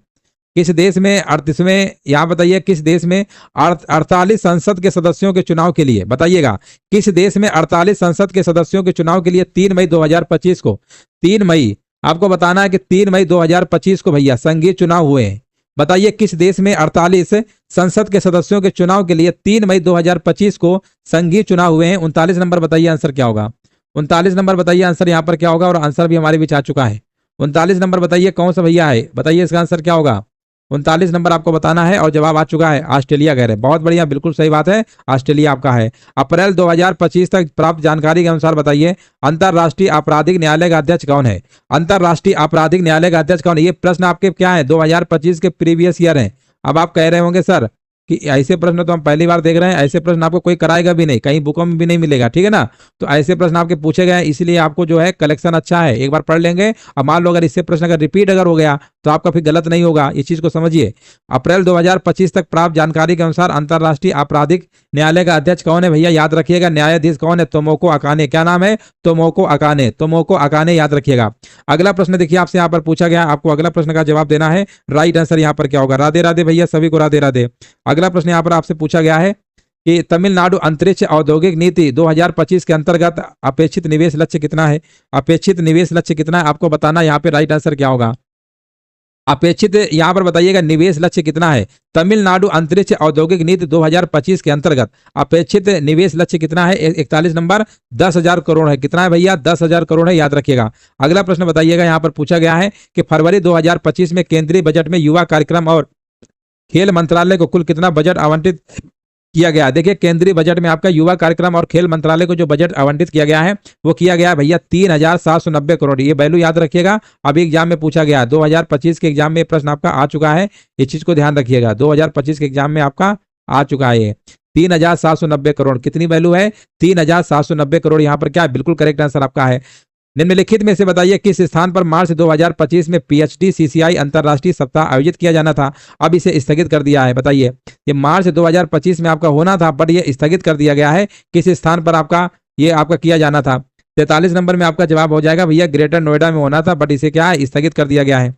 Speaker 1: किस देश में 38वें, यहाँ बताइए किस देश में 48 संसद के सदस्यों के चुनाव के लिए, बताइएगा किस देश में 48 संसद के सदस्यों के चुनाव के लिए 3 मई 2025 को, 3 मई आपको बताना है कि 3 मई 2025 को भैया संघीय चुनाव हुए हैं। बताइए किस देश में 48 संसद के सदस्यों के चुनाव के लिए 3 मई 2025 को संघीय चुनाव हुए हैं। 39 नंबर बताइए आंसर क्या होगा? 39 नंबर बताइए आंसर यहाँ पर क्या होगा, और आंसर भी हमारे बीच आ चुका है। 39 नंबर बताइए कौन सा भैया है, बताइए इसका आंसर क्या होगा? 39 नंबर आपको बताना है और जवाब आ चुका है, ऑस्ट्रेलिया कह रहे हैं। बहुत बढ़िया, बिल्कुल सही बात है, ऑस्ट्रेलिया आपका है। अप्रैल 2025 तक प्राप्त जानकारी के अनुसार बताइए अंतरराष्ट्रीय आपराधिक न्यायालय का अध्यक्ष कौन है? अंतरराष्ट्रीय आपराधिक न्यायालय का अध्यक्ष कौन है? ये प्रश्न आपके क्या है? 2025 के प्रीवियस ईयर है। अब आप कह रहे होंगे सर कि ऐसे प्रश्न तो हम पहली बार देख रहे हैं, ऐसे प्रश्न आपको कोई कराएगा भी नहीं, कहीं बुकों में भी नहीं मिलेगा, ठीक है ना। तो ऐसे प्रश्न आपके पूछे गए हैं, इसलिए आपको जो है कलेक्शन अच्छा है, एक बार पढ़ लेंगे। अब मान लो अगर इससे प्रश्न अगर रिपीट अगर हो गया तो आपका फिर गलत नहीं होगा, इस चीज को समझिए। अप्रैल 2025 तक प्राप्त जानकारी के अनुसार अंतरराष्ट्रीय आपराधिक न्यायालय का अध्यक्ष कौन है भैया? याद रखिएगा, न्यायाधीश कौन है? Tomoko Akane. क्या नाम है? Tomoko Akane. तोमोको अकाने, याद रखिएगा। अगला प्रश्न देखिए आपसे यहाँ पर पूछा गया, आपको अगला प्रश्न का जवाब देना है। राइट आंसर यहाँ पर क्या होगा? राधे राधे भैया, सभी को राधे राधे। अगला प्रश्न यहाँ पर आपसे पूछा गया है कि तमिलनाडु अंतरिक्ष औद्योगिक नीति 2025 के अंतर्गत अपेक्षित निवेश लक्ष्य कितना है? अपेक्षित निवेश लक्ष्य कितना है आपको बताना, यहाँ पे राइट आंसर क्या होगा? अपेक्षित यहाँ पर बताइएगा निवेश लक्ष्य कितना है? तमिलनाडु अंतरिक्ष औद्योगिक नीति 2025 के अंतर्गत अपेक्षित निवेश लक्ष्य कितना है? 41 नंबर 10,000 करोड़ है। कितना है भैया? 10,000 करोड़ है, याद रखिएगा। अगला प्रश्न बताइएगा, यहाँ पर पूछा गया है कि फरवरी 2025 में केंद्रीय बजट में युवा कार्यक्रम और खेल मंत्रालय को कुल कितना बजट आवंटित किया गया? देखिए केंद्रीय बजट में आपका युवा कार्यक्रम और खेल मंत्रालय को जो बजट आवंटित किया गया है वो किया गया है भैया 3,790 करोड़। ये वैल्यू याद रखिएगा, अभी एग्जाम में पूछा गया 2025 के एग्जाम में प्रश्न आपका आ चुका है, इस चीज को ध्यान रखिएगा। 2025 के एग्जाम में आपका आ चुका है ये 3,790 करोड़। कितनी वैल्यू है? 3,790 करोड़। यहाँ पर क्या है? बिल्कुल करेक्ट आंसर आपका है। निम्नलिखित में से बताइए किस स्थान पर मार्च 2025 में पीएचडी सीसीआई अंतरराष्ट्रीय सप्ताह आयोजित किया जाना था? अब इसे स्थगित कर दिया है। बताइए ये मार्च 2025 में आपका होना था बट ये स्थगित कर दिया गया है। किस स्थान पर आपका ये आपका किया जाना था? 43 नंबर में आपका जवाब हो जाएगा भैया ग्रेटर नोएडा में होना था, बट इसे क्या है? स्थगित कर दिया गया है।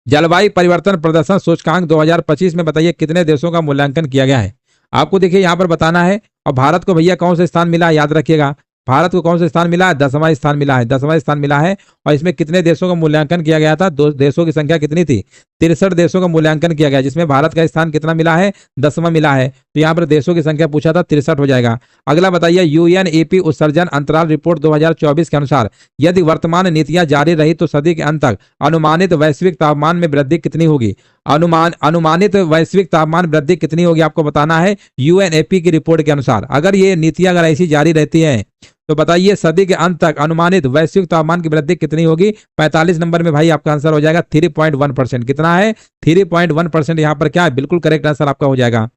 Speaker 1: जलवायु परिवर्तन प्रदर्शन सूचकांक 2025 में बताइए कितने देशों का मूल्यांकन किया गया है? आपको देखिए यहाँ पर बताना है, और भारत को भैया कौन सा स्थान मिला याद रखिएगा। भारत को कौन सा स्थान मिला है? 10वां स्थान मिला है, 10वां स्थान मिला है। और इसमें कितने देशों का मूल्यांकन किया गया था? 2 देशों की संख्या कितनी थी? 63 देशों का मूल्यांकन किया गया, जिसमें भारत का स्थान कितना मिला है? 10वां मिला है। तो यहाँ पर देशों की संख्या पूछा था, 63 हो जाएगा। अगला बताइए, यूएनईपी उत्सर्जन अंतराल रिपोर्ट 2024 के अनुसार यदि वर्तमान नीतियां जारी रही तो सदी के अंत तक अनुमानित वैश्विक तापमान में वृद्धि कितनी होगी? अनुमानित वैश्विक तापमान वृद्धि कितनी होगी आपको बताना है यूएनईपी की रिपोर्ट के अनुसार। अगर ये नीतियां अगर ऐसी जारी रहती हैं तो बताइए सदी के अंत तक अनुमानित वैश्विक तापमान की वृद्धि कितनी होगी? 45 नंबर में भाई आपका आंसर हो जाएगा 3.1%। कितना है? 3.1% यहाँ पर क्या है? बिल्कुल करेक्ट आंसर आपका हो जाएगा।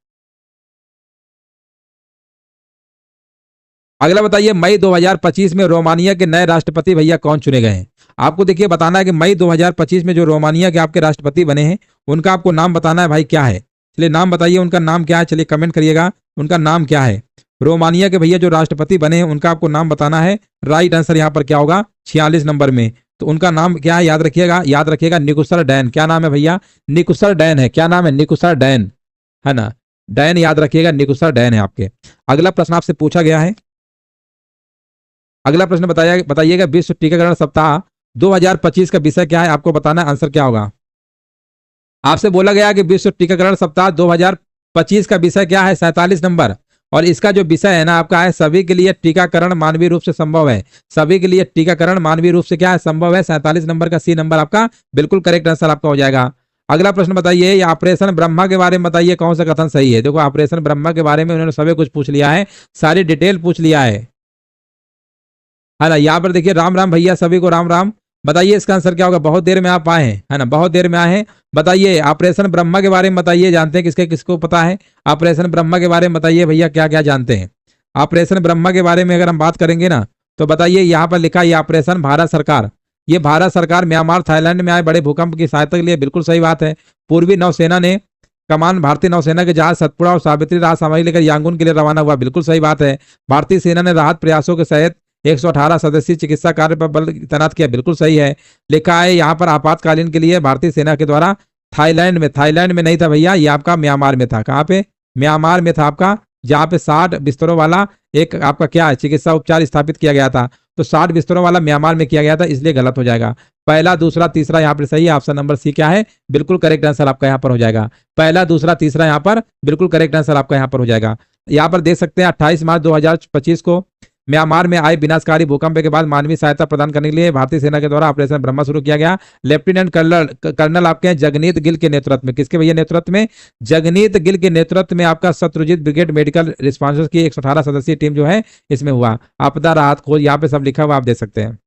Speaker 1: अगला बताइए, मई 2025 में रोमानिया के नए राष्ट्रपति भैया कौन चुने गए हैं? आपको देखिए बताना है कि मई 2025 में जो रोमानिया के आपके राष्ट्रपति बने हैं उनका आपको नाम बताना है भाई, क्या है? चलिए नाम बताइए, उनका नाम क्या है? चलिए कमेंट करिएगा, उनका नाम क्या है? रोमानिया के भैया जो राष्ट्रपति बने हैं उनका आपको नाम बताना है। राइट आंसर यहाँ पर क्या होगा? 46 नंबर में। तो उनका नाम क्या है? याद रखिएगा, याद रखिएगा, निकुसर डैन। क्या नाम है भैया? निकुसर डैन है। क्या नाम है? निकुसर डैन, है ना? डैन याद रखिएगा, निकुसर डैन है आपके। अगला प्रश्न आपसे पूछा गया है, अगला प्रश्न बताइएगा, विश्व टीकाकरण सप्ताह 2025 का विषय क्या है? आपको बताना है, आंसर क्या होगा? आपसे बोला गया कि विश्व टीकाकरण सप्ताह 2025 का विषय क्या है? 47 नंबर। और इसका जो विषय है ना आपका है, सभी के लिए टीकाकरण मानवीय रूप से संभव है। सभी के लिए टीकाकरण मानवीय रूप से क्या है? संभव है। 47 नंबर का सी नंबर आपका बिल्कुल करेक्ट आंसर आपका हो जाएगा। अगला प्रश्न बताइए, ये ऑपरेशन ब्रह्मा के बारे में बताइए कौन सा कथन सही है? देखो ऑपरेशन ब्रह्मा के बारे में उन्होंने सभी कुछ पूछ लिया है, सारी डिटेल पूछ लिया है ना? यहाँ पर देखिए, राम राम भैया, सभी को राम राम। बताइए इसका आंसर क्या होगा? बहुत देर में आप आए हैं, है ना? बहुत देर में आए हैं। बताइए ऑपरेशन ब्रह्मा के बारे में बताइए, जानते हैं किसके किसको पता है? ऑपरेशन ब्रह्मा के बारे में बताइए भैया, क्या क्या जानते हैं ऑपरेशन ब्रह्मा के बारे में? अगर हम बात करेंगे ना तो बताइए, यहाँ पर लिखा है ऑपरेशन भारत सरकार। ये भारत सरकार म्यांमार थाईलैंड में आए बड़े भूकंप की सहायता के लिए, बिल्कुल सही बात है। पूर्वी नौसेना ने कमान भारतीय नौसेना के जहाज सतपुड़ा और सावित्री राहत सामग्री लेकर यांगून के लिए रवाना हुआ, बिल्कुल सही बात है। भारतीय सेना ने राहत प्रयासों के तहत 118 सदस्यीय चिकित्सा कार्य पर बल तैनात किया, बिल्कुल सही है। लिखा है यहाँ पर आपातकालीन के लिए भारतीय सेना के द्वारा थाईलैंड में नहीं था भैया, ये आपका म्यांमार में था। कहाँ पे? म्यांमार में था आपका, जहाँ पे 60 बिस्तरों वाला एक आपका क्या है, चिकित्सा उपचार स्थापित किया गया था। तो 60 बिस्तरों वाला म्यांमार में किया गया था, इसलिए गलत हो जाएगा। पहला दूसरा तीसरा यहाँ पर सही है। ऑप्शन नंबर सी क्या है? बिल्कुल करेक्ट आंसर आपका यहाँ पर हो जाएगा। पहला दूसरा तीसरा यहाँ पर बिल्कुल करेक्ट आंसर आपका यहाँ पर हो जाएगा। यहाँ पर देख सकते हैं 28 मार्च 2025 को म्यांमार में आए विनाशकारी भूकंप के बाद मानवीय सहायता प्रदान करने के लिए भारतीय सेना के द्वारा ऑपरेशन ब्रह्मा शुरू किया गया। लेफ्टिनेंट कर्नल आपके हैं जगनीत गिल के नेतृत्व में। किसके भैया नेतृत्व में? जगनीत गिल के नेतृत्व में आपका शत्रुजीत ब्रिगेड मेडिकल रिस्पॉन्स की 118 सदस्यीय टीम जो है इसमें हुआ। आपदा राहत खोज यहाँ पे सब लिखा हुआ आप देख सकते हैं।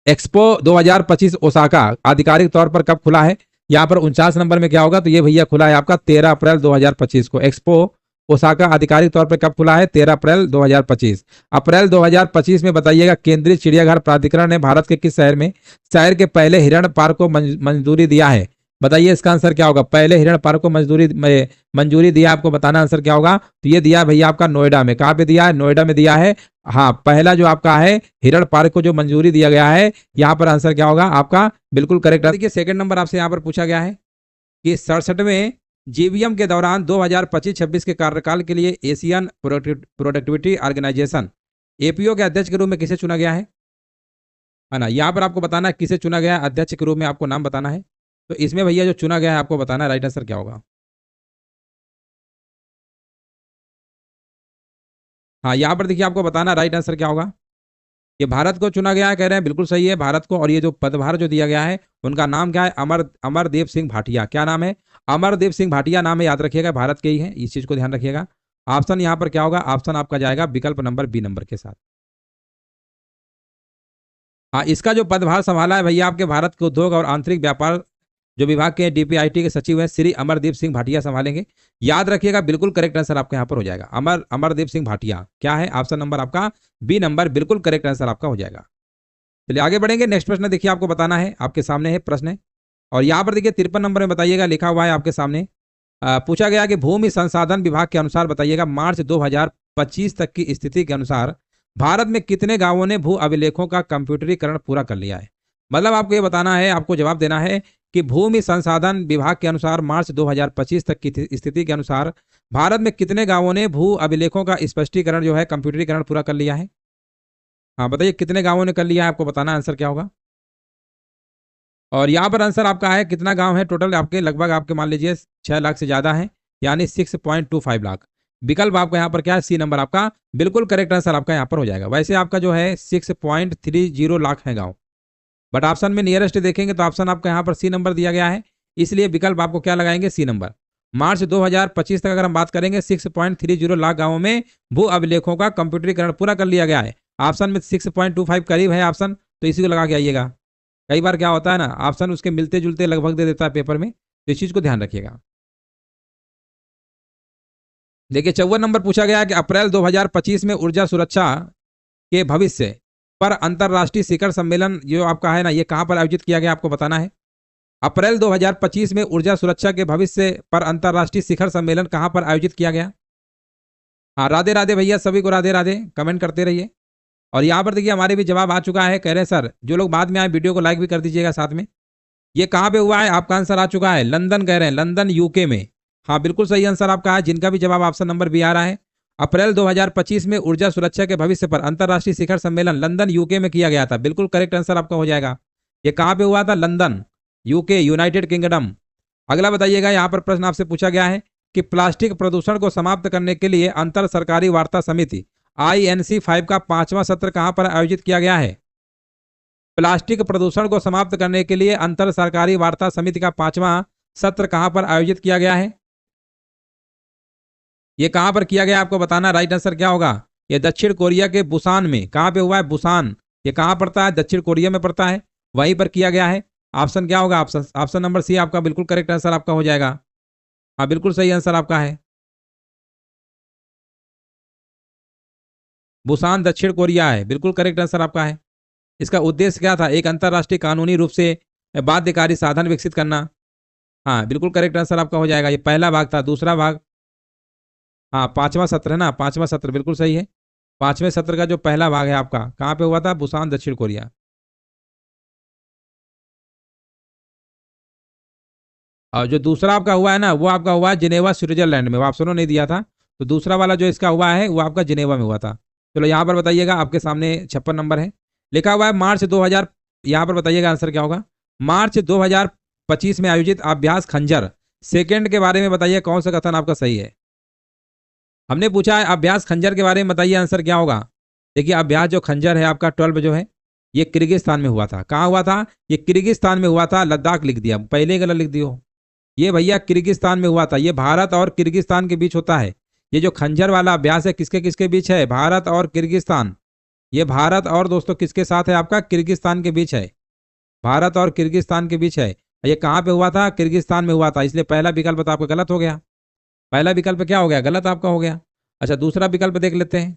Speaker 1: एक्सपो 2025 ओसाका आधिकारिक तौर पर कब खुला है? यहाँ पर 49 नंबर में क्या होगा? तो ये भैया खुला है आपका 13 अप्रैल 2025 को। एक्सपो ओसाका आधिकारिक तौर पर कब खुला है? 13 अप्रैल 2025। अप्रैल 2025 में बताइएगा, केंद्रीय चिड़ियाघर प्राधिकरण ने भारत के किस शहर के पहले हिरण पार्क को मंजूरी दिया है? बताइए इसका आंसर क्या होगा? पहले हिरण पार्क को मंजूरी दिया, आपको बताना आंसर क्या होगा? तो ये दिया भैया आपका नोएडा में। कहाँ पे दिया है? नोएडा में दिया है। हाँ, पहला जो आपका है हिरण पार्क को जो मंजूरी दिया गया है, यहाँ पर आंसर क्या होगा आपका? बिल्कुल करेक्ट। देखिए सेकंड नंबर आपसे यहाँ पर पूछा गया है कि 67वें जीवीएम के दौरान 2025-26 के कार्यकाल के लिए एशियन प्रोडक्टिविटी ऑर्गेनाइजेशन एपीओ के अध्यक्ष के रूप में किसे चुना गया है ना? यहाँ पर आपको बताना है किसे चुना गया है अध्यक्ष के रूप में, आपको नाम बताना है। तो इसमें भैया जो चुना गया है आपको बताना है राइट आंसर क्या होगा। हाँ, यहाँ पर देखिए आपको बताना राइट आंसर क्या होगा। ये भारत को चुना गया है, कह रहे हैं, बिल्कुल सही है भारत को। और ये जो पदभार जो दिया गया है उनका नाम क्या है? अमरदेव सिंह भाटिया। क्या नाम है? अमरदेव सिंह भाटिया नाम है, याद रखिएगा, भारत के ही है, इस चीज को ध्यान रखिएगा। ऑप्शन यहाँ पर क्या होगा? ऑप्शन आपका जाएगा विकल्प नंबर बी नंबर के साथ। हाँ, इसका जो पदभार संभाला है भैया आपके भारत के उद्योग और आंतरिक व्यापार जो विभाग के डीपीआईटी के सचिव हैं श्री अमरदीप सिंह भाटिया संभालेंगे। याद रखिएगा, बिल्कुल करेक्ट आंसर आपका यहाँ पर हो जाएगा। अमरदीप सिंह भाटिया क्या है? ऑप्शन नंबर आपका बी नंबर, बिल्कुल करेक्ट आंसर आपका हो जाएगा। चलिए आगे बढ़ेंगे। नेक्स्ट प्रश्न देखिए, आपको बताना है, आपके सामने है प्रश्न। और यहाँ पर देखिए 53 नंबर में बताइएगा, लिखा हुआ है आपके सामने। पूछा गया कि भूमि संसाधन विभाग के अनुसार बताइएगा मार्च 2025 तक की स्थिति के अनुसार भारत में कितने गांवों ने भू अभिलेखों का कंप्यूटरीकरण पूरा कर लिया है? मतलब आपको ये बताना है, आपको जवाब देना है कि भूमि संसाधन विभाग के अनुसार मार्च 2025 तक की स्थिति के अनुसार भारत में कितने गांवों ने भू अभिलेखों का स्पष्टीकरण जो है कंप्यूटरीकरण पूरा कर लिया है। हाँ बताइए कितने गांवों ने कर लिया है, आपको बताना आंसर क्या होगा। और यहाँ पर आंसर आपका है कितना गांव है टोटल आपके, लगभग आपके मान लीजिए 6 लाख से ज्यादा है, यानी 6.25 लाख। विकल्प आपका यहाँ पर क्या है, सी नंबर आपका बिल्कुल करेक्ट आंसर आपका यहाँ पर हो जाएगा। वैसे आपका जो है 6.30 लाख है गाँव, बट ऑप्शन में नियरेस्ट देखेंगे तो ऑप्शन आपका यहाँ पर सी नंबर दिया गया है, इसलिए विकल्प आपको क्या लगाएंगे, सी नंबर। मार्च 2025 तक अगर हम बात करेंगे 6.30 लाख गांवों में भू अभिलेखों का कंप्यूटरीकरण पूरा कर लिया गया है। ऑप्शन में 6.25 करीब है ऑप्शन, तो इसी को लगा के आइएगा। कई बार क्या होता है ना, ऑप्शन उसके मिलते जुलते लगभग दे देता है पेपर में, तो इस चीज को ध्यान रखिएगा। देखिए 54 नंबर पूछा गया कि अप्रैल 2025 में ऊर्जा सुरक्षा के भविष्य पर अंतरराष्ट्रीय शिखर सम्मेलन जो आपका है ना, ये कहां पर आयोजित किया गया, आपको बताना है। अप्रैल 2025 में ऊर्जा सुरक्षा के भविष्य पर अंतरराष्ट्रीय शिखर सम्मेलन कहां पर आयोजित किया गया। हाँ राधे राधे भैया, सभी को राधे राधे, कमेंट करते रहिए। और यहाँ पर देखिए हमारे भी जवाब आ चुका है, कह रहे हैं सर जो लोग बाद में आए वीडियो को लाइक भी कर दीजिएगा साथ में। ये कहाँ पे हुआ है, आपका आंसर आ चुका है लंदन, कह रहे हैं लंदन यूके में। हाँ बिल्कुल सही आंसर आपका है, जिनका भी जवाब ऑप्शन नंबर बी आ रहा है। अप्रैल 2025 में ऊर्जा सुरक्षा के भविष्य पर अंतरराष्ट्रीय शिखर सम्मेलन लंदन यूके में किया गया था, बिल्कुल करेक्ट आंसर आपका हो जाएगा। ये कहाँ पे हुआ था, लंदन यूके, यूनाइटेड किंगडम। अगला बताइएगा, यहाँ पर प्रश्न आपसे पूछा गया है कि प्लास्टिक प्रदूषण को समाप्त करने के लिए अंतर सरकारी वार्ता समिति INC 5 का 5वां सत्र कहां पर आयोजित किया गया है। प्लास्टिक प्रदूषण को समाप्त करने के लिए अंतर सरकारी वार्ता समिति का 5वां सत्र कहां पर आयोजित किया गया है। यह कहां पर किया गया आपको बताना, राइट आंसर क्या होगा। यह दक्षिण कोरिया के बुसान में, कहां पे हुआ है, बुसान। यह कहां पड़ता है, दक्षिण कोरिया में पड़ता है, वहीं पर किया गया है। ऑप्शन क्या होगा, ऑप्शन नंबर सी आपका बिल्कुल करेक्ट आंसर आपका हो जाएगा। हाँ बिल्कुल सही आंसर आपका है, बुसान दक्षिण कोरिया है, बिल्कुल करेक्ट आंसर आपका है। इसका उद्देश्य क्या था, एक अंतरराष्ट्रीय कानूनी रूप से बाध्यकारी साधन विकसित करना। हाँ बिल्कुल करेक्ट आंसर आपका हो जाएगा। ये पहला भाग था, दूसरा भाग हाँ 5वां सत्र है ना, 5वां सत्र बिल्कुल सही है। 5वें सत्र का जो पहला भाग है आपका कहाँ पे हुआ था, बुसान दक्षिण कोरिया। और जो दूसरा आपका हुआ है ना, वो आपका हुआ है जिनेवा स्विट्जरलैंड में, वो ऑप्शनों नहीं दिया था, तो दूसरा वाला जो इसका हुआ है वो आपका जिनेवा में हुआ था। चलो यहाँ पर बताइएगा, आपके सामने 56 नंबर है, लिखा हुआ है मार्च 2000, यहाँ पर बताइएगा आंसर क्या होगा। मार्च 2025 में आयोजित अभ्यास खंजर सेकेंड के बारे में बताइए कौन सा कथन आपका सही है। हमने पूछा है अभ्यास खंजर के बारे में बताइए, आंसर क्या होगा। देखिए अभ्यास जो खंजर है आपका 12 जो है, ये किर्गिस्तान में हुआ था। कहाँ हुआ था, ये किर्गिस्तान में हुआ था, लद्दाख लिख दिया, पहले गलत लिख दियो। ये भैया किर्गिस्तान में हुआ था, ये भारत और किर्गिस्तान के बीच होता है। ये जो खंजर वाला अभ्यास है किसके किसके बीच है, भारत और किर्गिस्तान। ये भारत और दोस्तों किसके साथ है, आपका किर्गिस्तान के बीच है, भारत और किर्गिस्तान के बीच है। ये कहाँ पे हुआ था, किर्गिस्तान में हुआ था, इसलिए पहला विकल्प तो आपका गलत हो गया। पहला विकल्प क्या हो गया, गलत आपका हो गया। अच्छा दूसरा विकल्प देख लेते हैं,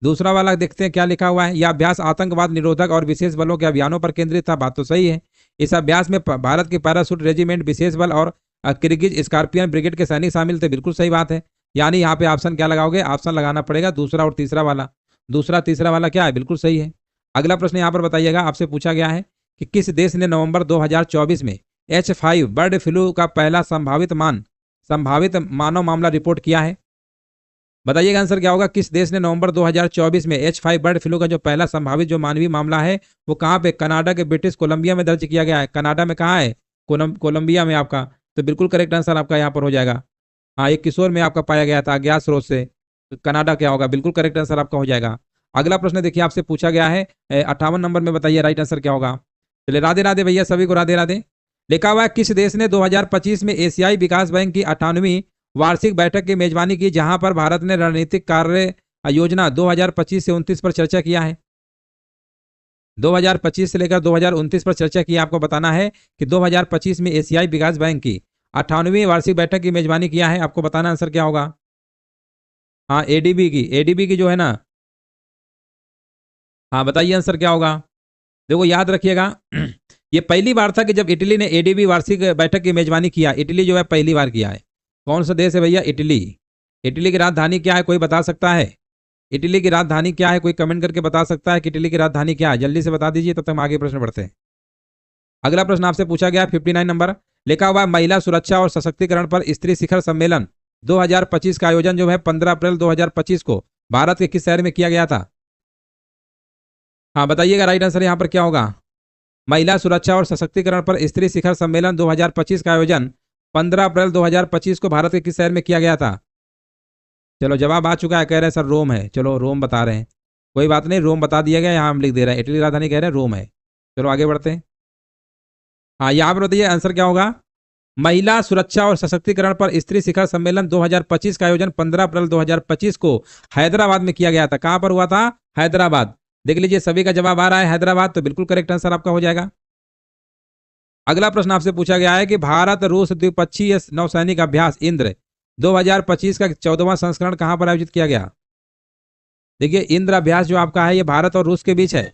Speaker 1: दूसरा वाला देखते हैं क्या लिखा हुआ है। यह अभ्यास आतंकवाद निरोधक और विशेष बलों के अभियानों पर केंद्रित था, बात तो सही है। इस अभ्यास में भारत के पैराशूट रेजिमेंट, विशेष बल और किर्गिज स्कॉर्पियन ब्रिगेड के सैनिक शामिल थे, बिल्कुल सही बात है। यानी यहाँ पे ऑप्शन क्या लगाओगे, ऑप्शन लगाना पड़ेगा दूसरा और तीसरा वाला। दूसरा तीसरा वाला क्या है, बिल्कुल सही है। अगला प्रश्न यहाँ पर बताइएगा, आपसे पूछा गया है कि किस देश ने नवंबर 2024 में H5 बर्ड फ्लू का पहला संभावित मानव मामला रिपोर्ट किया है। बताइएगा आंसर क्या होगा, किस देश ने नवंबर 2024 में H5 बर्ड फ्लू का जो पहला संभावित जो मानवीय मामला है वो कहाँ पे, कनाडा के ब्रिटिश कोलंबिया में दर्ज किया गया है। कनाडा में कहाँ है, कोलंबिया में आपका, तो बिल्कुल करेक्ट आंसर आपका यहाँ पर हो जाएगा। हाँ एक किशोर में आपका पाया गया था अज्ञात स्रोत से, तो कनाडा क्या होगा, बिल्कुल करेक्ट आंसर आपका हो जाएगा। अगला प्रश्न देखिए आपसे पूछा गया है 58 नंबर में, बताइए राइट आंसर क्या होगा। चलिए राधे राधे भैया, सभी को राधे राधे। लिखा हुआ है किस देश ने 2025 में एशियाई विकास बैंक की 98वीं वार्षिक बैठक की मेजबानी की, जहां पर भारत ने रणनीतिक कार्य योजना 2025 से 29 पर चर्चा किया है। 2025 से लेकर 2029 पर चर्चा की, आपको बताना है कि 2025 में एशियाई विकास बैंक की 98वीं वार्षिक बैठक की मेजबानी किया है, आपको बताना आंसर क्या होगा। हाँ एडीबी की जो है ना, हाँ बताइए आंसर क्या होगा। देखो याद रखिएगा ये पहली बार था कि जब इटली ने एडीबी वार्षिक बैठक की मेजबानी किया, इटली जो है पहली बार किया है। कौन सा देश है भैया, इटली। इटली की राजधानी क्या है, कोई बता सकता है। इटली की राजधानी क्या है? कोई कमेंट करके बता सकता है कि इटली की राजधानी क्या है? जल्दी से बता दीजिए, तब तक हम आगे प्रश्न बढ़ते हैं। अगला प्रश्न आपसे पूछा गया 59 नंबर, लिखा हुआ महिला सुरक्षा और सशक्तिकरण पर स्त्री शिखर सम्मेलन 2025 का आयोजन जो है 15 अप्रैल 2025 को भारत के किस शहर में किया गया था? हाँ बताइएगा, राइट आंसर यहाँ पर क्या होगा? महिला सुरक्षा और सशक्तिकरण पर स्त्री शिखर सम्मेलन 2025 का आयोजन 15 अप्रैल 2025 को भारत के किस शहर में किया गया था? चलो जवाब आ चुका है, कह रहे हैं सर रोम है। चलो रोम बता रहे हैं, कोई बात नहीं, रोम बता दिया गया, यहाँ हम लिख दे रहे हैं इटली राजधानी कह रहे हैं रोम है। चलो आगे बढ़ते हैं। हाँ यहाँ पर बताइए आंसर क्या होगा? महिला सुरक्षा और सशक्तिकरण पर स्त्री शिखर सम्मेलन 2025 का आयोजन 15 अप्रैल 2025 को हैदराबाद में किया गया था। कहां पर हुआ था? हैदराबाद। देख लीजिए सभी का जवाब आ रहा है हैदराबाद, तो बिल्कुल करेक्ट आंसर आपका हो जाएगा। अगला प्रश्न आपसे पूछा गया है कि भारत रूस द्विपक्षीय नौसैनिक अभ्यास इंद्र 2025 का 14वां संस्करण कहां पर आयोजित किया गया? देखिए इंद्र अभ्यास जो आपका है ये भारत और रूस के बीच है।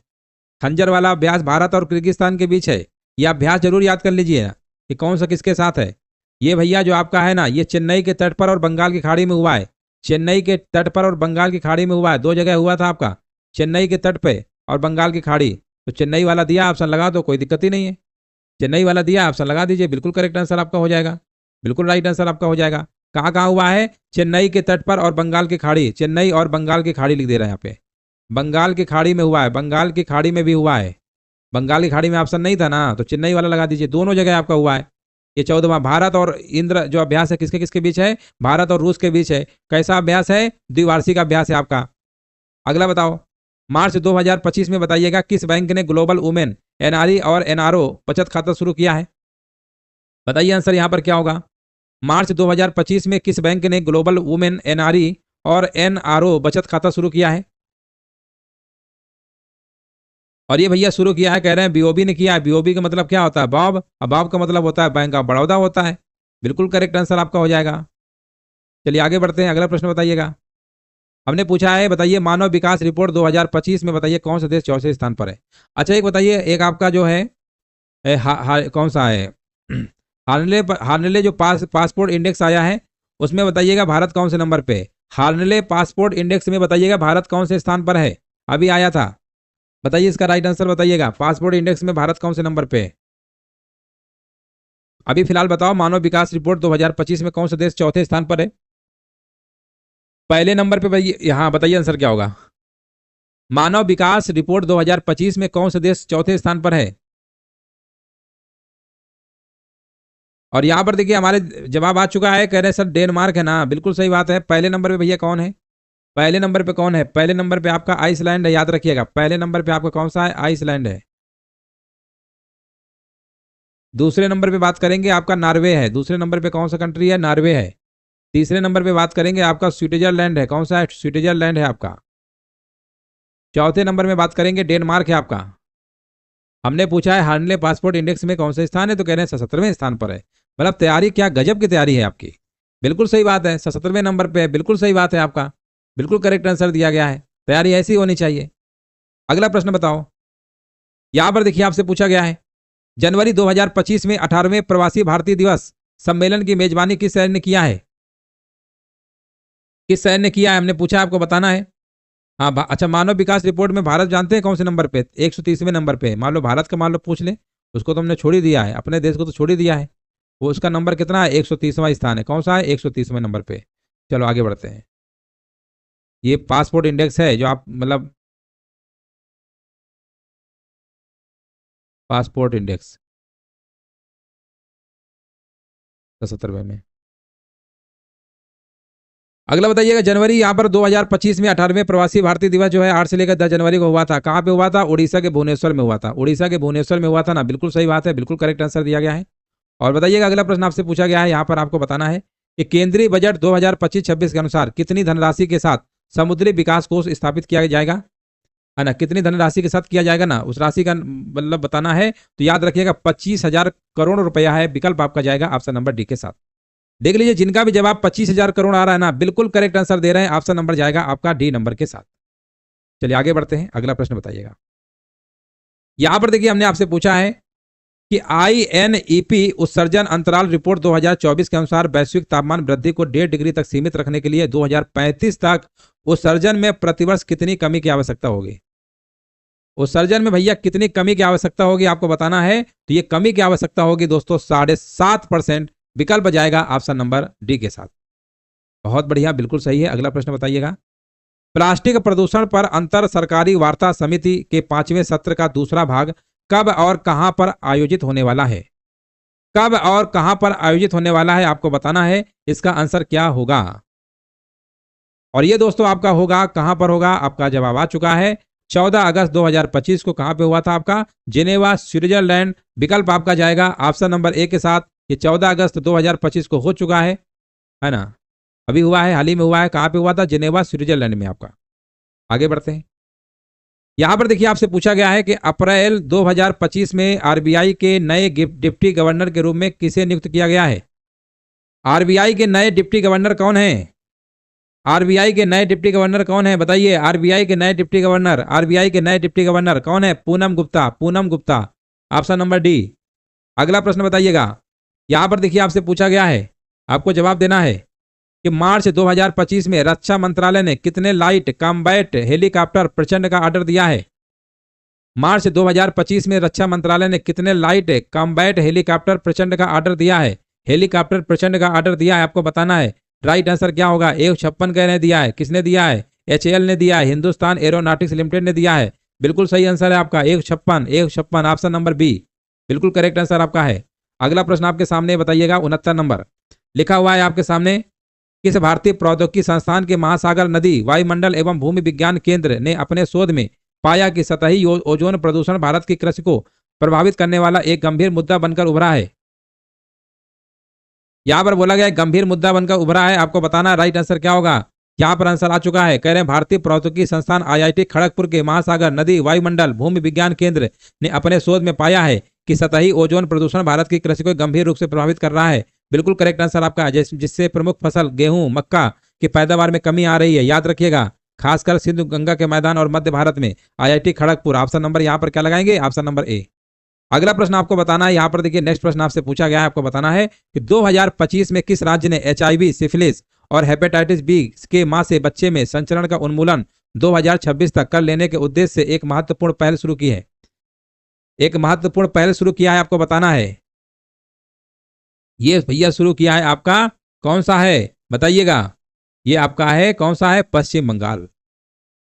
Speaker 1: खंजर वाला अभ्यास भारत और किर्गिस्तान के बीच है। यह अभ्यास जरूर याद कर लीजिए कि कौन सा किसके साथ है। ये भैया जो आपका है ना, ये चेन्नई के तट पर और बंगाल की खाड़ी में हुआ है। चेन्नई के तट पर और बंगाल की खाड़ी में हुआ है, दो जगह हुआ था आपका, चेन्नई के तट पे और बंगाल की खाड़ी। तो चेन्नई वाला दिया, ऑप्शन लगा दो, कोई दिक्कत ही नहीं है। चेन्नई वाला दिया, ऑप्शन लगा दीजिए, बिल्कुल करेक्ट आंसर आपका हो जाएगा, बिल्कुल राइट आंसर आपका हो जाएगा। कहाँ कहाँ हुआ है? चेन्नई के तट पर और बंगाल की खाड़ी। चेन्नई और बंगाल की खाड़ी लिख दे रहे हैं यहाँ पे, बंगाल की खाड़ी में हुआ है, बंगाल की खाड़ी में भी हुआ है। बंगाल की खाड़ी में ऑप्शन नहीं था ना, तो चेन्नई वाला लगा दीजिए, दोनों जगह आपका हुआ है। ये 14वां भारत और इंद्र जो अभ्यास है किसके किसके बीच है? भारत और रूस के बीच है। कैसा अभ्यास है? द्विवार्षिक अभ्यास है आपका। अगला बताओ, मार्च 2025 में बताइएगा किस बैंक ने ग्लोबल वुमेन एनआरई और एनआरओ बचत खाता शुरू किया है? बताइए आंसर यहाँ पर क्या होगा? मार्च 2025 में किस बैंक ने ग्लोबल वुमेन एनआरई और एनआरओ बचत खाता शुरू किया है? और ये भैया शुरू किया है, कह रहे हैं बीओबी ने किया है। बीओबी का मतलब क्या होता है? बॉब, और बॉब का मतलब होता है बैंक ऑफ बड़ौदा होता है। बिल्कुल करेक्ट आंसर आपका हो जाएगा। चलिए आगे बढ़ते हैं, अगला प्रश्न बताइएगा। हमने पूछा है बताइए मानव विकास रिपोर्ट 2025 में बताइए कौन सा देश चौथे स्थान पर है? अच्छा एक बताइए, एक आपका जो है कौन सा है हार्नले जो पासपोर्ट इंडेक्स आया है उसमें बताइएगा भारत कौन से नंबर पे? हार्नले पासपोर्ट इंडेक्स में बताइएगा भारत कौन से स्थान पर है? अभी आया था, बताइए इसका राइट आंसर बताइएगा। पासपोर्ट इंडेक्स में भारत कौन से नंबर पे? अभी फिलहाल बताओ, मानव विकास रिपोर्ट 2025 में कौन सा देश चौथे स्थान पर है? पहले नंबर पे भाई, हाँ बताइए आंसर क्या होगा? मानव विकास रिपोर्ट 2025 में कौन सा देश चौथे स्थान पर है? और यहां पर देखिए हमारे जवाब आ चुका है, कह रहे हैं सर डेनमार्क है ना, बिल्कुल सही बात है। पहले नंबर पे भैया कौन है? पहले नंबर पे कौन है? पहले नंबर पे आपका आइसलैंड है, याद रखिएगा। पहले नंबर पे आपका कौन सा है? आइसलैंड है। दूसरे नंबर पे बात करेंगे आपका नॉर्वे है। दूसरे नंबर पे कौन सा कंट्री है? नॉर्वे है। तीसरे नंबर पे बात करेंगे आपका स्विट्जरलैंड है। कौन सा है? स्विट्जरलैंड है आपका। चौथे नंबर में बात करेंगे डेनमार्क है आपका। हमने पूछा है हार्नले पासपोर्ट इंडेक्स में कौन सा स्थान है, तो कह रहे हैं 77वें स्थान पर है। मतलब तैयारी क्या गजब की तैयारी है आपकी, बिल्कुल सही बात है, 77वें नंबर पे है, बिल्कुल सही बात है आपका, बिल्कुल करेक्ट आंसर दिया गया है। तैयारी ऐसी होनी चाहिए। अगला प्रश्न बताओ, यहां पर देखिए आपसे पूछा गया है जनवरी 2025 में 18वें प्रवासी भारतीय दिवस सम्मेलन की मेजबानी किस शहर ने किया है? किस शहर ने किया है हमने पूछा, आपको बताना है। हाँ अच्छा, मानव विकास रिपोर्ट में भारत जानते हैं कौन से नंबर पे? 130वें नंबर पे। मान लो भारत का मान लो पूछ ले, उसको तो हमने छोड़ ही दिया है, अपने देश को तो छोड़ ही दिया है। वो उसका नंबर कितना है? 130वां स्थान है। कौन सा है? 130वें नंबर पे। चलो आगे बढ़ते हैं। ये पासपोर्ट इंडेक्स है जो आप मतलब पासपोर्ट इंडेक्स 77वें में। अगला बताइएगा, जनवरी यहाँ पर 2025 में 18वें प्रवासी भारतीय दिवस जो है 8 से लेकर 10 जनवरी को हुआ था। कहाँ पे हुआ था? उड़ीसा के भुवनेश्वर में हुआ था। उड़ीसा के भुवनेश्वर में हुआ था ना, बिल्कुल सही बात है, बिल्कुल करेक्ट आंसर दिया गया है। और बताइएगा अगला प्रश्न आपसे पूछा गया है, यहाँ पर आपको बताना है कि केंद्रीय बजट 2025-26 के अनुसार कितनी धनराशि के साथ समुद्री विकास कोष स्थापित किया जाएगा, है ना? कितनी धनराशि के साथ किया जाएगा ना, उस राशि का मतलब बताना है। तो याद रखिएगा 25,000 करोड़ रुपया है, विकल्प आपका जाएगा ऑप्शन नंबर डी के साथ। देख लीजिए जिनका भी जवाब 25,000 करोड़ आ रहा है ना, बिल्कुल करेक्ट आंसर दे रहे हैं, ऑप्शन नंबर जाएगा आपका डी नंबर के साथ। चलिए आगे बढ़ते हैं, अगला प्रश्न बताइएगा। यहां पर देखिए हमने आपसे पूछा है कि INEP उत्सर्जन अंतराल रिपोर्ट 2024 के अनुसार वैश्विक तापमान वृद्धि को 1.5 डिग्री तक सीमित रखने के लिए 2035 तक उत्सर्जन में प्रतिवर्ष कितनी कमी की आवश्यकता होगी? उत्सर्जन में भैया कितनी कमी की आवश्यकता होगी आपको बताना है। तो ये कमी की आवश्यकता होगी दोस्तों 7.5%। विकल्प जाएगा ऑप्शन नंबर डी के साथ। बहुत बढ़िया, बिल्कुल सही है। अगला प्रश्न बताइएगा। प्लास्टिक प्रदूषण पर अंतर सरकारी वार्ता समिति के 5वें सत्र का दूसरा भाग कब और कहां पर आयोजित होने वाला है? कब और कहां पर आयोजित होने वाला है आपको बताना है। इसका आंसर क्या होगा? और ये दोस्तों आपका होगा, कहां पर होगा? आपका जवाब आ चुका है। 14 अगस्त 2025 को कहां पे हुआ था आपका? Geneva, Switzerland. विकल्प आपका जाएगा ऑप्शन नंबर ए के साथ। ये 14 अगस्त 2025 को हो चुका है ना? अभी हुआ है, हाल ही में हुआ है। कहां पे हुआ था? जिनेवा, स्विट्जरलैंड में आपका। आगे बढ़ते हैं। यहां पर देखिए आपसे पूछा गया है कि अप्रैल 2025 में आरबीआई के नए डिप्टी गवर्नर के रूप में किसे नियुक्त किया गया है? आरबीआई के नए डिप्टी गवर्नर कौन है? आरबीआई के नए डिप्टी गवर्नर कौन है बताइए? आरबीआई के नए डिप्टी गवर्नर, आरबीआई के नए डिप्टी गवर्नर कौन है? Poonam Gupta, Poonam Gupta. Option number D. अगला प्रश्न बताइएगा। यहां पर देखिए आपसे पूछा गया है, आपको जवाब देना है कि मार्च 2025 में रक्षा मंत्रालय ने कितने लाइट कॉम्बैट हेलीकॉप्टर प्रचंड का ऑर्डर दिया है? मार्च 2025 में रक्षा मंत्रालय ने कितने लाइट कॉम्बैट हेलीकॉप्टर प्रचंड का ऑर्डर दिया है? हेलीकॉप्टर प्रचंड का ऑर्डर दिया है, आपको बताना है। राइट आंसर क्या होगा? 156 कह रहे दिया है। किसने दिया है? HAL ने दिया है, हिंदुस्तान एरोनॉटिक्स लिमिटेड ने दिया है। बिल्कुल सही आंसर है आपका 156। ऑप्शन नंबर बी बिल्कुल करेक्ट आंसर आपका है। अगला प्रश्न आपके सामने बताइएगा 69 नंबर लिखा हुआ है आपके सामने। किस भारतीय प्रौद्योगिकी संस्थान के महासागर, नदी, वायुमंडल एवं भूमि विज्ञान केंद्र ने अपने शोध में पाया कि सतही ओजोन प्रदूषण भारत की कृषि को प्रभावित करने वाला एक गंभीर मुद्दा बनकर उभरा है? यहां पर बोला गया गंभीर मुद्दा बनकर उभरा है, आपको बताना राइट आंसर क्या होगा। यहां पर आंसर आ चुका है, कह रहे हैं भारतीय प्रौद्योगिकी संस्थान IIT खड़गपुर के महासागर, नदी, वायुमंडल, भूमि विज्ञान केंद्र ने अपने शोध में पाया है कि सतही ओजोन प्रदूषण भारत की कृषि को गंभीर रूप से प्रभावित कर रहा है। बिल्कुल करेक्ट आंसर आपका है, जिससे प्रमुख फसल गेहूं, मक्का की पैदावार में कमी आ रही है। याद रखिएगा, खासकर सिंधु गंगा के मैदान और मध्य भारत में। IIT खड़गपुर। ऑप्शन नंबर यहाँ पर क्या लगाएंगे? Option number A. अगला प्रश्न आपको बताना है। यहाँ पर देखिए नेक्स्ट प्रश्न आपसे पूछा गया है, आपको बताना है कि 2025 में किस राज्य ने HIV, सिफिलिस और हेपेटाइटिस बी के मां से बच्चे में संचरण का उन्मूलन 2026 तक कर लेने के उद्देश्य से एक महत्वपूर्ण पहल शुरू की है? एक महत्वपूर्ण पहल शुरू किया है, आपको बताना है। ये भैया शुरू किया है आपका कौन सा है बताइएगा? ये आपका है कौन सा है? पश्चिम बंगाल।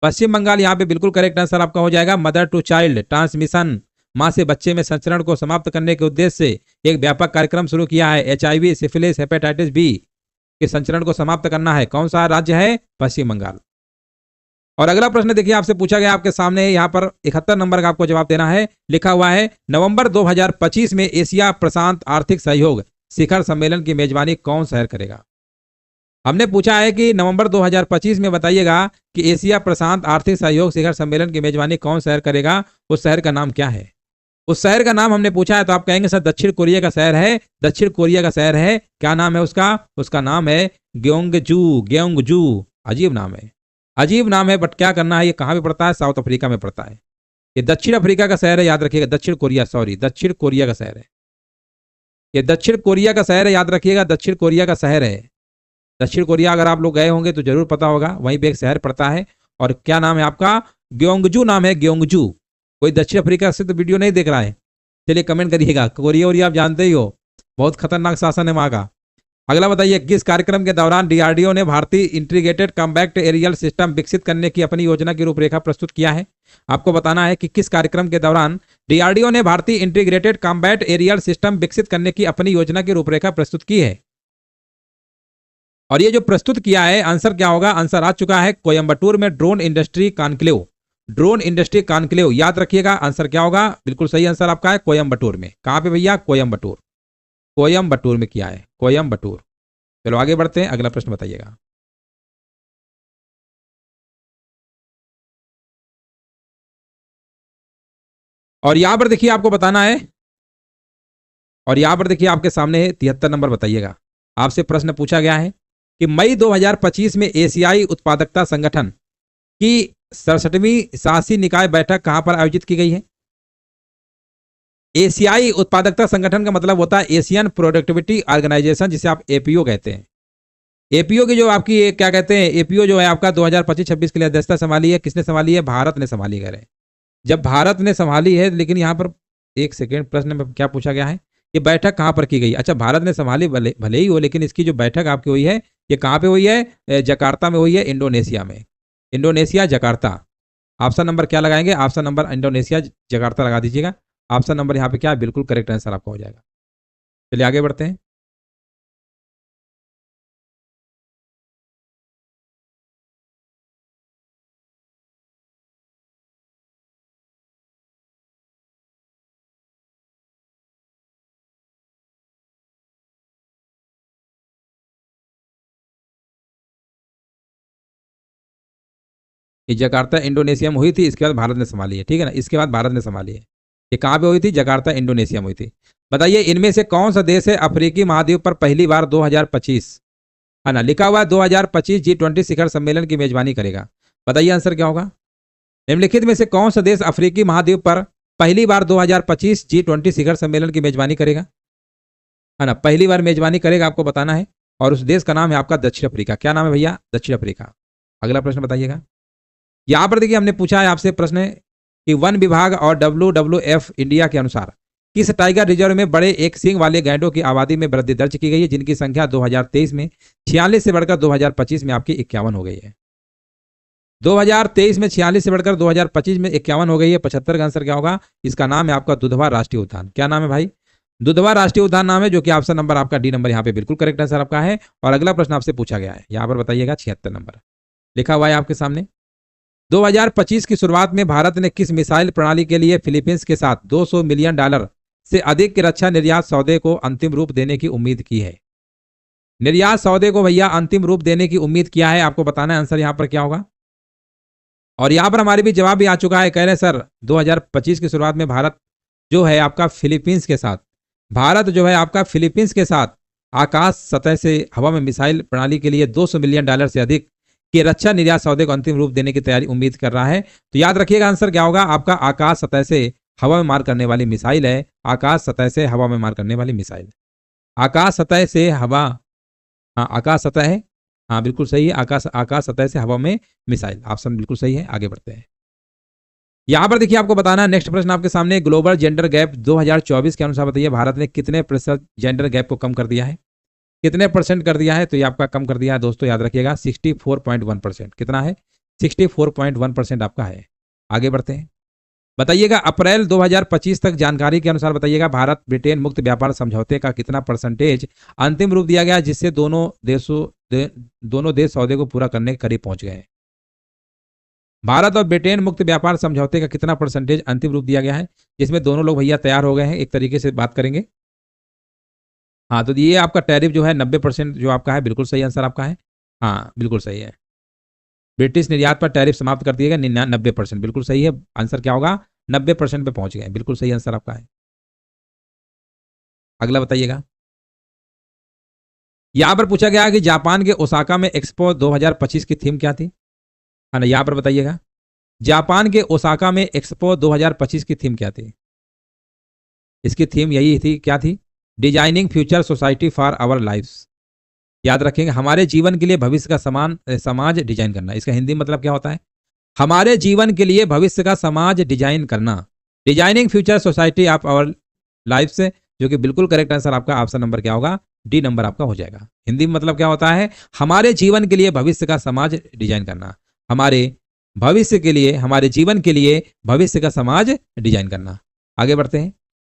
Speaker 1: पश्चिम बंगाल यहाँ पे बिल्कुल करेक्ट आंसर आपका हो जाएगा। मदर टू चाइल्ड ट्रांसमिशन, मां से बच्चे में संचरण को समाप्त करने के उद्देश्य से एक व्यापक कार्यक्रम शुरू किया है। HIV, सिफिलिस, हेपेटाइटिस बी के संचरण को समाप्त करना है। कौन सा राज्य है? पश्चिम बंगाल। और अगला प्रश्न देखिए आपसे पूछा गया आपके सामने, यहाँ पर 71 नंबर का आपको जवाब देना है। लिखा हुआ है नवंबर 2025 में एशिया प्रशांत आर्थिक सहयोग शिखर सम्मेलन की मेजबानी कौन शहर करेगा? हमने पूछा है कि नवंबर 2025 में बताइएगा कि एशिया प्रशांत आर्थिक सहयोग शिखर सम्मेलन की मेजबानी कौन शहर करेगा? उस शहर का नाम क्या है? उस शहर का नाम हमने पूछा है तो आप कहेंगे सर दक्षिण कोरिया का शहर है। दक्षिण कोरिया का शहर है। क्या नाम है उसका? उसका नाम है ग्योंगजू। ग्योंगजू अजीब नाम है, अजीब नाम है, बट क्या करना है, ये कहाँ पे पड़ता है? साउथ अफ्रीका में पड़ता है। ये दक्षिण अफ्रीका का शहर है, याद रखिएगा। दक्षिण कोरिया, सॉरी, दक्षिण कोरिया का शहर है। ये दक्षिण कोरिया का शहर है, याद रखिएगा। दक्षिण कोरिया का शहर है। दक्षिण कोरिया अगर आप लोग गए होंगे तो जरूर पता होगा, वहीं पे एक शहर पड़ता है। और क्या नाम है आपका? ग्योंगजू नाम है, ग्योंगजू। कोई दक्षिण अफ्रीका से तो वीडियो नहीं देख रहा है? चलिए कमेंट करिएगा। कोरिया वोरिया आप जानते ही हो, बहुत खतरनाक शासन है वहां का। अगला बताइए, किस कार्यक्रम के दौरान DRDO ने भारतीय इंटीग्रेटेड कॉम्बैक्ट एरियल सिस्टम विकसित करने की अपनी योजना की रूपरेखा प्रस्तुत किया है? आपको बताना है कि किस कार्यक्रम के दौरान DRDO ने भारतीय इंटीग्रेटेड कॉम्बैट एरियल सिस्टम विकसित करने की अपनी योजना की रूपरेखा प्रस्तुत की है। और ये जो प्रस्तुत किया है, आंसर क्या होगा? आंसर आ चुका है कोयम्बटूर में drone industry conclave. Drone industry conclave, याद रखिएगा। आंसर क्या होगा? बिल्कुल सही आंसर आपका है कोयम्बटूर में। कहां पे भैया? कोयम्बटूर। कोयम्बटूर में किया है, कोयम्बटूर। चलो आगे बढ़ते हैं, अगला प्रश्न बताइएगा। और यहां पर देखिए आपको बताना है, और यहां पर देखिए आपके सामने है 73 नंबर बताइएगा। आपसे प्रश्न पूछा गया है कि मई 2025 में एशियाई उत्पादकता संगठन की 67वीं शासी निकाय बैठक कहां पर आयोजित की गई है? एशियाई उत्पादकता संगठन का मतलब होता है एशियन प्रोडक्टिविटी ऑर्गेनाइजेशन, जिसे आप एपीओ कहते हैं। एपीओ की जो आपकी क्या कहते हैं, एपीओ जो है आपका 2025-26 के लिए अध्यक्षता संभाली है, किसने संभाली है? भारत ने संभाली है। जब भारत ने संभाली है, लेकिन यहाँ पर एक सेकेंड, प्रश्न में क्या पूछा गया है, ये बैठक कहाँ पर की गई? अच्छा, भारत ने संभाली भले भले ही हो, लेकिन इसकी जो बैठक आपकी हुई है, ये कहाँ पे हुई है? जकार्ता में हुई है, इंडोनेशिया में। Indonesia, Jakarta. ऑप्शन नंबर क्या लगाएंगे? ऑप्शन नंबर इंडोनेशिया जकार्ता लगा दीजिएगा। ऑप्शन नंबर यहाँ पे क्या है? बिल्कुल करेक्ट आंसर आपका हो जाएगा। चलिए आगे बढ़ते हैं। ये जकार्ता इंडोनेशिया में हुई थी, इसके बाद भारत ने संभाली है, ठीक है ना, इसके बाद भारत ने संभाली है। ये कहाँ पे हुई थी? जकार्ता इंडोनेशिया में हुई थी। बताइए इनमें से कौन सा देश है अफ्रीकी महाद्वीप पर पहली बार 2025, है ना, लिखा हुआ है 2025 G20 शिखर सम्मेलन की मेजबानी करेगा? बताइए आंसर क्या होगा? निम्नलिखित में से कौन सा देश अफ्रीकी महाद्वीप पर पहली बार 2025 G20 शिखर सम्मेलन की मेजबानी करेगा? है ना, पहली बार मेजबानी करेगा, आपको बताना है। और उस देश का नाम है आपका दक्षिण अफ्रीका। क्या नाम है भैया? दक्षिण अफ्रीका। अगला प्रश्न बताइएगा। यहां पर देखिए हमने पूछा है आपसे प्रश्न कि वन विभाग और WWF इंडिया के अनुसार किस टाइगर रिजर्व में बड़े एक सींग वाले गैंडों की आबादी में वृद्धि दर्ज की गई है, जिनकी संख्या 2023 में 46 से बढ़कर 2025 में आपकी 51 हो गई है? 2023 में 46 से बढ़कर 2025 में 51 हो गई है। 75 का आंसर क्या होगा? इसका नाम है आपका दुधवा राष्ट्रीय उद्यान। क्या नाम है भाई? दुधवा राष्ट्रीय उद्यान नाम है, जो कि ऑप्शन नंबर आपका डी नंबर यहाँ पे बिल्कुल करेक्ट आंसर आपका है। और अगला प्रश्न आपसे पूछा गया है, यहाँ पर बताइएगा 76 नंबर लिखा हुआ है आपके सामने। 2025 की शुरुआत में भारत ने किस मिसाइल प्रणाली के लिए फिलीपींस के साथ $200 मिलियन से अधिक के रक्षा निर्यात सौदे को अंतिम रूप देने की उम्मीद की है? निर्यात सौदे को भैया अंतिम रूप देने की उम्मीद किया है, आपको बताना है आंसर यहाँ पर क्या होगा। और यहाँ पर हमारे भी जवाब भी आ चुका है, कह रहे सर 2025 की शुरुआत में भारत जो है आपका फिलीपींस के साथ, भारत जो है आपका फिलीपींस के साथ आकाश सतह से हवा में मिसाइल प्रणाली के लिए $200 मिलियन से अधिक के रक्षा निर्यात सौदे को अंतिम रूप देने की तैयारी उम्मीद कर रहा है। तो याद रखिएगा आंसर क्या होगा आपका, आकाश सतह से हवा में मार करने वाली मिसाइल है। आकाश सतह से हवा में मार करने वाली मिसाइल, आकाश सतह से हवा, हाँ आकाश सतह है, हाँ बिल्कुल सही है, आकाश आकाश सतह से हवा में मिसाइल, ऑप्शन बिल्कुल सही है। आगे बढ़ते हैं। यहां पर देखिए आपको बताना है, नेक्स्ट प्रश्न आपके सामने, ग्लोबल जेंडर गैप 2024 के अनुसार बताइए भारत ने कितने प्रतिशत जेंडर गैप को कम कर दिया है? कितने परसेंट कर दिया है? तो ये आपका कम कर दिया है दोस्तों, याद रखिएगा 64.1%। कितना है? 64.1% आपका है। आगे बढ़ते हैं। बताइएगा अप्रैल 2025 तक जानकारी के अनुसार बताइएगा भारत ब्रिटेन मुक्त व्यापार समझौते का कितना परसेंटेज अंतिम रूप दिया गया, जिससे दोनों देश सौदे को पूरा करने के करीब पहुंच गए हैं? भारत और ब्रिटेन मुक्त व्यापार समझौते का कितना परसेंटेज अंतिम रूप दिया गया है, जिसमें दोनों लोग भैया तैयार हो गए हैं, एक तरीके से बात करेंगे। हाँ तो ये आपका टैरिफ जो है 90% जो आपका है, बिल्कुल सही आंसर आपका है। हाँ बिल्कुल सही है। ब्रिटिश निर्यात पर टैरिफ समाप्त कर दिएगा 90%, बिल्कुल सही है। आंसर क्या होगा? 90% पे पहुंच गए, बिल्कुल सही आंसर आपका है। अगला बताइएगा। यहां पर पूछा गया कि जापान के ओसाका में एक्सपो 2025 की थीम क्या थी? है ना, यहां पर बताइएगा जापान के ओसाका में एक्सपो 2025 की थीम क्या थी? इसकी थीम यही थी, क्या थी? Designing future society for our lives. याद रखेंगे, हमारे जीवन के लिए भविष्य का समाज डिजाइन करना। इसका हिंदी मतलब क्या होता है? हमारे जीवन के लिए भविष्य का समाज डिजाइन करना, designing future society of our life से, जो कि बिल्कुल करेक्ट आंसर आपका ऑप्शन नंबर क्या होगा? डी नंबर आपका हो जाएगा। हिंदी में मतलब क्या होता है? हमारे जीवन के लिए भविष्य का समाज डिजाइन करना, हमारे भविष्य के लिए, हमारे जीवन के लिए भविष्य का समाज डिजाइन करना। आगे बढ़ते हैं।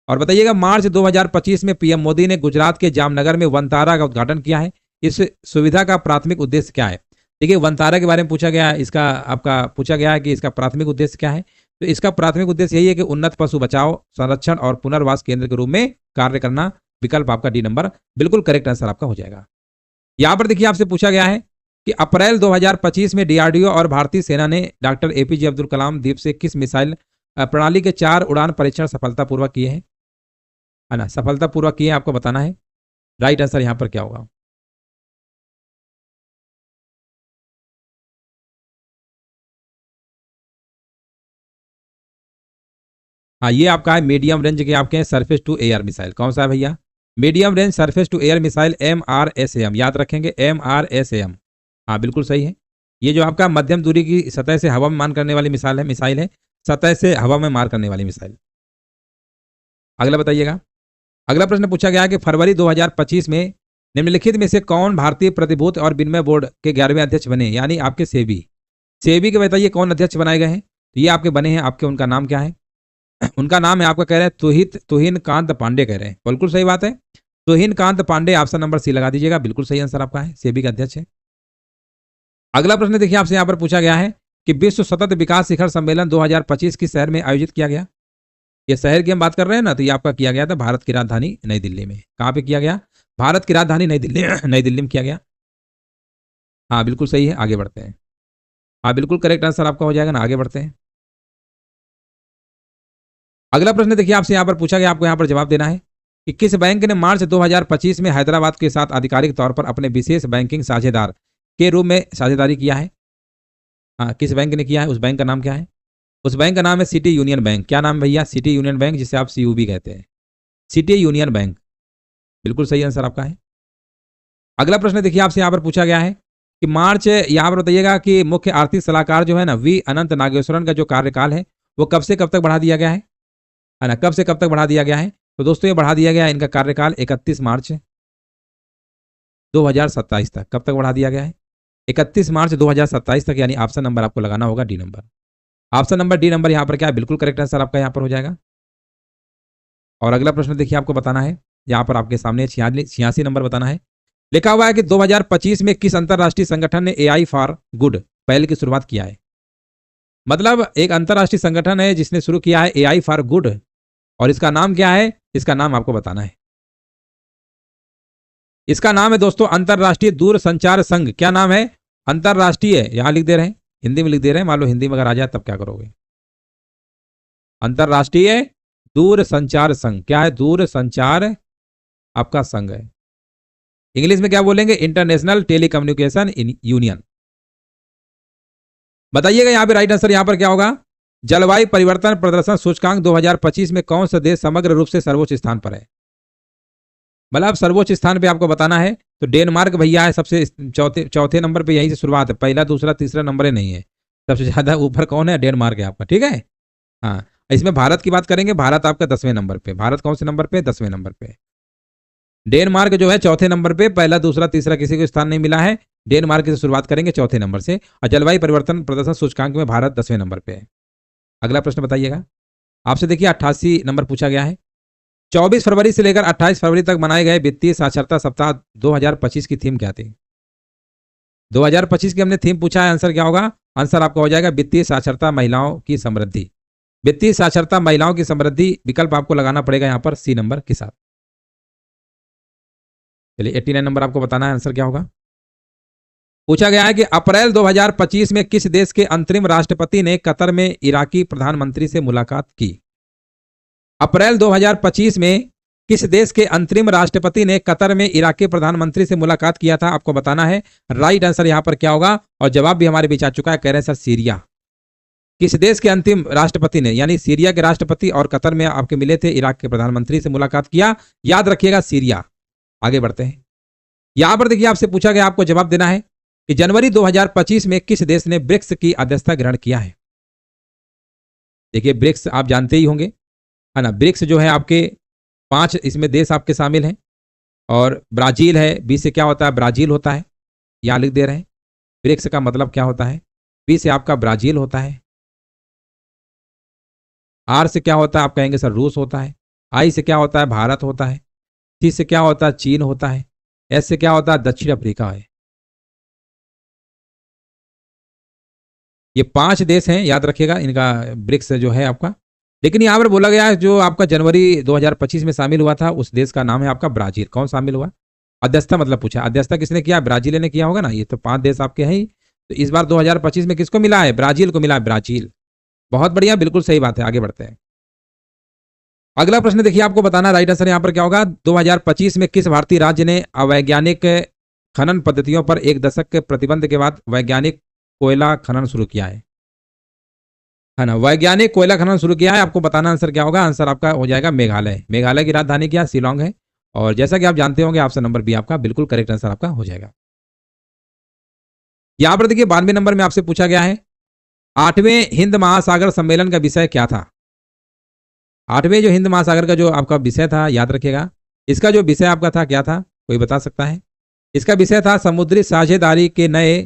Speaker 1: और बताइएगा मार्च 2025 में पीएम मोदी ने गुजरात के जामनगर में वनतारा का उद्घाटन किया है। इस सुविधा का प्राथमिक उद्देश्य क्या है? देखिए वनतारा के बारे में पूछा गया है, इसका आपका पूछा गया है कि इसका प्राथमिक उद्देश्य क्या है। तो इसका प्राथमिक उद्देश्य यही है कि उन्नत पशु बचाव, संरक्षण और पुनर्वास केंद्र के रूप में कार्य करना। विकल्प आपका डी नंबर बिल्कुल करेक्ट आंसर आपका हो जाएगा। यहां पर देखिए आपसे पूछा गया है कि अप्रैल 2025 में डीआरडीओ और भारतीय सेना ने डॉक्टर एपीजे अब्दुल कलाम द्वीप से किस मिसाइल प्रणाली के 4 उड़ान परीक्षण सफलतापूर्वक किए हैं? है ना, सफलतापूर्वक किए, आपको बताना है। राइट आंसर यहां पर क्या होगा? हाँ, ये आपका है मीडियम रेंज के आपके हैं सरफेस टू एयर मिसाइल। कौन सा है भैया? Medium range surface to air missile MRSAM, याद रखेंगे MRSAM। हाँ बिल्कुल सही है। ये जो आपका मध्यम दूरी की सतह से हवा में मार करने वाली मिसाइल है, सतह से हवा में मार करने वाली मिसाइल। अगला बताइएगा। अगला प्रश्न पूछा गया है कि फरवरी 2025 में निम्नलिखित में से कौन भारतीय प्रतिभूति और विनिमय बोर्ड के 11वें अध्यक्ष बने, यानी आपके सेबी। सेबी के बताइए कौन अध्यक्ष बनाए गए हैं? तो ये आपके बने हैं, आपके उनका नाम क्या है? उनका नाम है आपका कह रहे हैं तुहिन कांत पांडे कह रहे हैं। बिल्कुल सही बात है, Tuhin Kant Pandey, option number C लगा दीजिएगा, बिल्कुल सही आंसर आपका है, सेबी का अध्यक्ष है। अगला प्रश्न देखिए आपसे यहाँ पर पूछा गया है कि विश्व सतत विकास शिखर सम्मेलन 2025 किस शहर में आयोजित किया गया? ये शहर की हम बात कर रहे हैं ना, तो ये आपका किया गया था भारत की राजधानी नई दिल्ली में। कहाँ पे किया गया? भारत की राजधानी नई दिल्ली नई दिल्ली में किया गया। हाँ बिल्कुल सही है, आगे बढ़ते हैं। हाँ बिल्कुल करेक्ट आंसर आपका हो जाएगा ना, आगे बढ़ते हैं। अगला प्रश्न देखिए आपसे यहाँ पर पूछा गया, आपको यहाँ पर जवाब देना है कि किस बैंक ने मार्च 2025 में हैदराबाद के साथ आधिकारिक तौर पर अपने विशेष बैंकिंग साझेदार के रूप में साझेदारी किया है? हाँ, किस बैंक ने किया है? उस बैंक का नाम क्या है? उस बैंक का नाम है सिटी यूनियन बैंक। क्या नाम भैया? सिटी यूनियन बैंक, जिसे आप CUB कहते हैं, सिटी यूनियन बैंक। बिल्कुल सही आंसर आपका है। अगला प्रश्न देखिए आपसे यहाँ पर पूछा गया है कि मार्च, यहाँ पर बताइएगा कि मुख्य आर्थिक सलाहकार जो है ना वी अनंत नागेश्वरन का जो कार्यकाल है वो कब से कब तक बढ़ा दिया गया है ना? कब से कब तक बढ़ा दिया गया है? तो दोस्तों ये बढ़ा दिया गया है इनका कार्यकाल 31 मार्च 2027 तक। कब तक बढ़ा दिया गया है? 31 मार्च 2027 तक, यानी ऑप्शन नंबर आपको लगाना होगा D number. Option number D number यहाँ पर क्या है? बिल्कुल करेक्ट आंसर आपका यहाँ पर हो जाएगा। और अगला प्रश्न देखिए आपको बताना है, यहाँ पर आपके सामने 86 नंबर बताना है। लिखा हुआ है कि 2025 में किस अंतरराष्ट्रीय संगठन ने AI फॉर गुड पहल की शुरुआत किया है? मतलब एक अंतरराष्ट्रीय संगठन है जिसने शुरू किया है AI फॉर गुड, और इसका नाम क्या है? इसका नाम आपको बताना है। इसका नाम है दोस्तों अंतरराष्ट्रीय दूरसंचार संघ। क्या नाम है? अंतरराष्ट्रीय, यहां लिख दे रहे हैं, हिंदी में लिख दे रहे हैं, मान लो हिंदी में अगर आ जाए तब क्या करोगे? अंतरराष्ट्रीय दूरसंचार संघ। क्या है? दूरसंचार आपका संघ है। इंग्लिश में क्या बोलेंगे? International telecommunication union. बताइएगा यहाँ पे राइट आंसर यहाँ पर क्या होगा? जलवायु परिवर्तन प्रदर्शन सूचकांक 2025 में कौन सा देश समग्र रूप से सर्वोच्च स्थान पर है? मतलब सर्वोच्च स्थान पे आपको बताना है तो डेनमार्क भैया है सबसे चौथे नंबर पे, यहीं से शुरुआत है, पहला दूसरा तीसरा नंबर नहीं है, सबसे ज्यादा ऊपर कौन है? डेनमार्क है आपका, ठीक है। हाँ, इसमें भारत की बात करेंगे, भारत आपका 10वें नंबर पे। भारत कौन से नंबर पे? 10वें नंबर पे। डेनमार्क जो है चौथे नंबर पे, पहला दूसरा तीसरा किसी को स्थान नहीं मिला है। डेनमार्क से शुरुआत करेंगे चौथे नंबर से, और जलवायु परिवर्तन प्रदर्शन सूचकांक में भारत 10वें नंबर पे है। अगला प्रश्न बताइएगा आपसे, देखिए 88 नंबर पूछा गया है। 24 फरवरी से लेकर 28 फरवरी तक मनाए गए वित्तीय साक्षरता सप्ताह 2025 की थीम क्या थी? 2025 की हमने थीम पूछा है, आंसर क्या होगा? आंसर आपका हो जाएगा वित्तीय साक्षरता महिलाओं की समृद्धि। वित्तीय साक्षरता महिलाओं की समृद्धि विकल्प आपको लगाना पड़ेगा यहां पर सी नंबर के साथ। चलिए 89 नंबर आपको बताना है, आंसर क्या होगा? पूछा गया है कि अप्रैल 2025 में किस देश के अंतरिम राष्ट्रपति ने कतर में इराकी प्रधानमंत्री से मुलाकात की? अप्रैल 2025 में किस देश के अंतरिम राष्ट्रपति ने कतर में इराकी प्रधानमंत्री से मुलाकात किया था? आपको बताना है। राइट आंसर यहां पर क्या होगा? और जवाब भी हमारे बीच आ चुका है, कह रहे हैं सर सीरिया। किस देश के अंतिम राष्ट्रपति ने, यानी सीरिया के राष्ट्रपति और कतर में आपके मिले थे, इराक के प्रधानमंत्री से मुलाकात किया, याद रखिएगा सीरिया। आगे बढ़ते हैं। यहां पर देखिए आपसे पूछा गया, आपको जवाब देना है कि जनवरी 2025 में किस देश ने ब्रिक्स की अध्यक्षता ग्रहण किया है? देखिए ब्रिक्स आप जानते ही होंगे, है ना। ब्रिक्स जो है आपके 5 इसमें देश आपके शामिल हैं, और ब्राजील है। बी से क्या होता है? ब्राजील होता है, यहां लिख दे रहे हैं। ब्रिक्स का मतलब क्या होता है? बी से आपका ब्राजील होता है। आर से क्या होता है? आप कहेंगे सर रूस होता है। आई से क्या होता है? भारत होता है। सी से क्या होता है? चीन होता है। एस से क्या होता है? दक्षिण अफ्रीका है। ये 5 देश हैं, याद रखिएगा इनका ब्रिक्स जो है आपका। लेकिन यहां पर बोला गया है जो आपका जनवरी 2025 में शामिल हुआ था उस देश का नाम है आपका ब्राजील। कौन शामिल हुआ? अध्यक्षता मतलब पूछा, अध्यक्षता किसने किया? ब्राजील ने किया होगा ना। ये तो 5 देश आपके हैं ही, तो इस बार 2025 में किसको मिला है? ब्राजील को मिला है, ब्राजील। बहुत बढ़िया, बिल्कुल सही बात है। आगे बढ़ते हैं। अगला प्रश्न देखिए आपको बताना, राइट आंसर यहां पर क्या होगा? 2025 में किस भारतीय राज्य ने अवैज्ञानिक खनन पद्धतियों पर 1 दशक के प्रतिबंध के बाद वैज्ञानिक कोयला खनन शुरू किया है? है ना। वैज्ञानिक कोयला खनन शुरू किया है, आपको बताना आंसर क्या होगा। आंसर आपका हो जाएगा मेघालय। मेघालय की राजधानी क्या, शिलोंग है। और जैसा कि आप जानते होंगे, ऑप्शन नंबर बी आपका बिल्कुल करेक्ट आंसर आपका हो जाएगा। यहां पर देखिए 92 नंबर में आपसे पूछा गया है, 8वें हिंद महासागर सम्मेलन का विषय क्या था। 8वें जो हिंद महासागर का जो आपका विषय था, याद रखिएगा। इसका जो विषय आपका था क्या था, कोई बता सकता है। इसका विषय था समुद्री साझेदारी के नए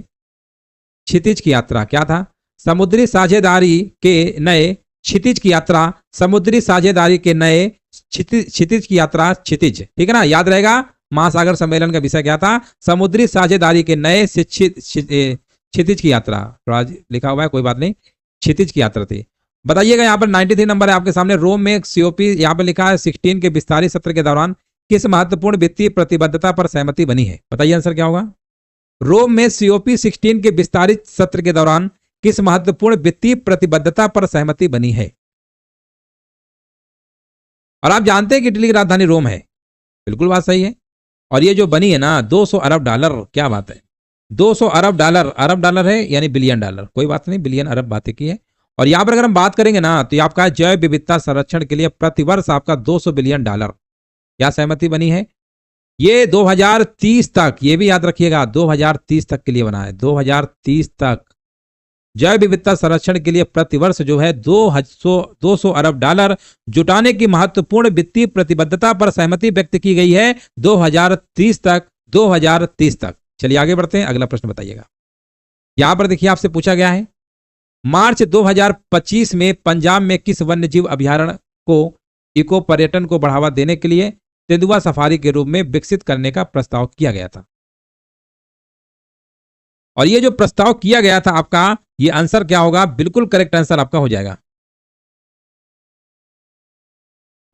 Speaker 1: क्षितिज की यात्रा। क्या था, समुद्री साझेदारी के नए क्षितिज की यात्रा। समुद्री साझेदारी के नए क्षितिज की यात्रा, क्षितिज, ठीक है ना, याद रहेगा। महासागर सम्मेलन का विषय क्या था, समुद्री साझेदारी के नए क्षितिज की यात्रा। थोड़ा लिखा हुआ है, कोई बात नहीं, क्षितिज की यात्रा थी। बताइएगा यहाँ पर 93 नंबर है आपके सामने। रोम में सीओपी यहाँ पर लिखा है 16 के विस्तारित सत्र के दौरान किस महत्वपूर्ण वित्तीय प्रतिबद्धता पर सहमति बनी है। बताइए आंसर क्या होगा। रोम में सीओपी 16 के विस्तारित सत्र के दौरान किस महत्वपूर्ण वित्तीय प्रतिबद्धता पर सहमति बनी है। और आप जानते हैं कि इटली की राजधानी रोम है, बिल्कुल बात सही है। और ये जो बनी है ना, 200 अरब डॉलर, क्या बात है, 200 अरब डॉलर, अरब डॉलर है यानी बिलियन डॉलर, कोई बात नहीं, बिलियन अरब बातें की है। और यहां पर अगर हम बात करेंगे ना, तो आपका जैव विविधता संरक्षण के लिए प्रतिवर्ष आपका 200 बिलियन डॉलर क्या सहमति बनी है। ये 2030 तक, ये भी याद रखिएगा, 2030 तक के लिए बना है। 2030 तक जैव विविधता संरक्षण के लिए प्रतिवर्ष जो है 200 अरब डॉलर जुटाने की महत्वपूर्ण वित्तीय प्रतिबद्धता पर सहमति व्यक्त की गई है 2030 तक। 2030 तक। चलिए आगे बढ़ते हैं, अगला प्रश्न बताइएगा। यहां पर देखिए आपसे पूछा गया है, मार्च 2025 में पंजाब में किस वन्यजीव अभ्यारण्य को इको पर्यटन को बढ़ावा देने के लिए तेंदुआ सफारी के रूप में विकसित करने का प्रस्ताव किया गया था। और ये जो प्रस्ताव किया गया था आपका, ये आंसर क्या होगा, बिल्कुल करेक्ट आंसर आपका हो जाएगा।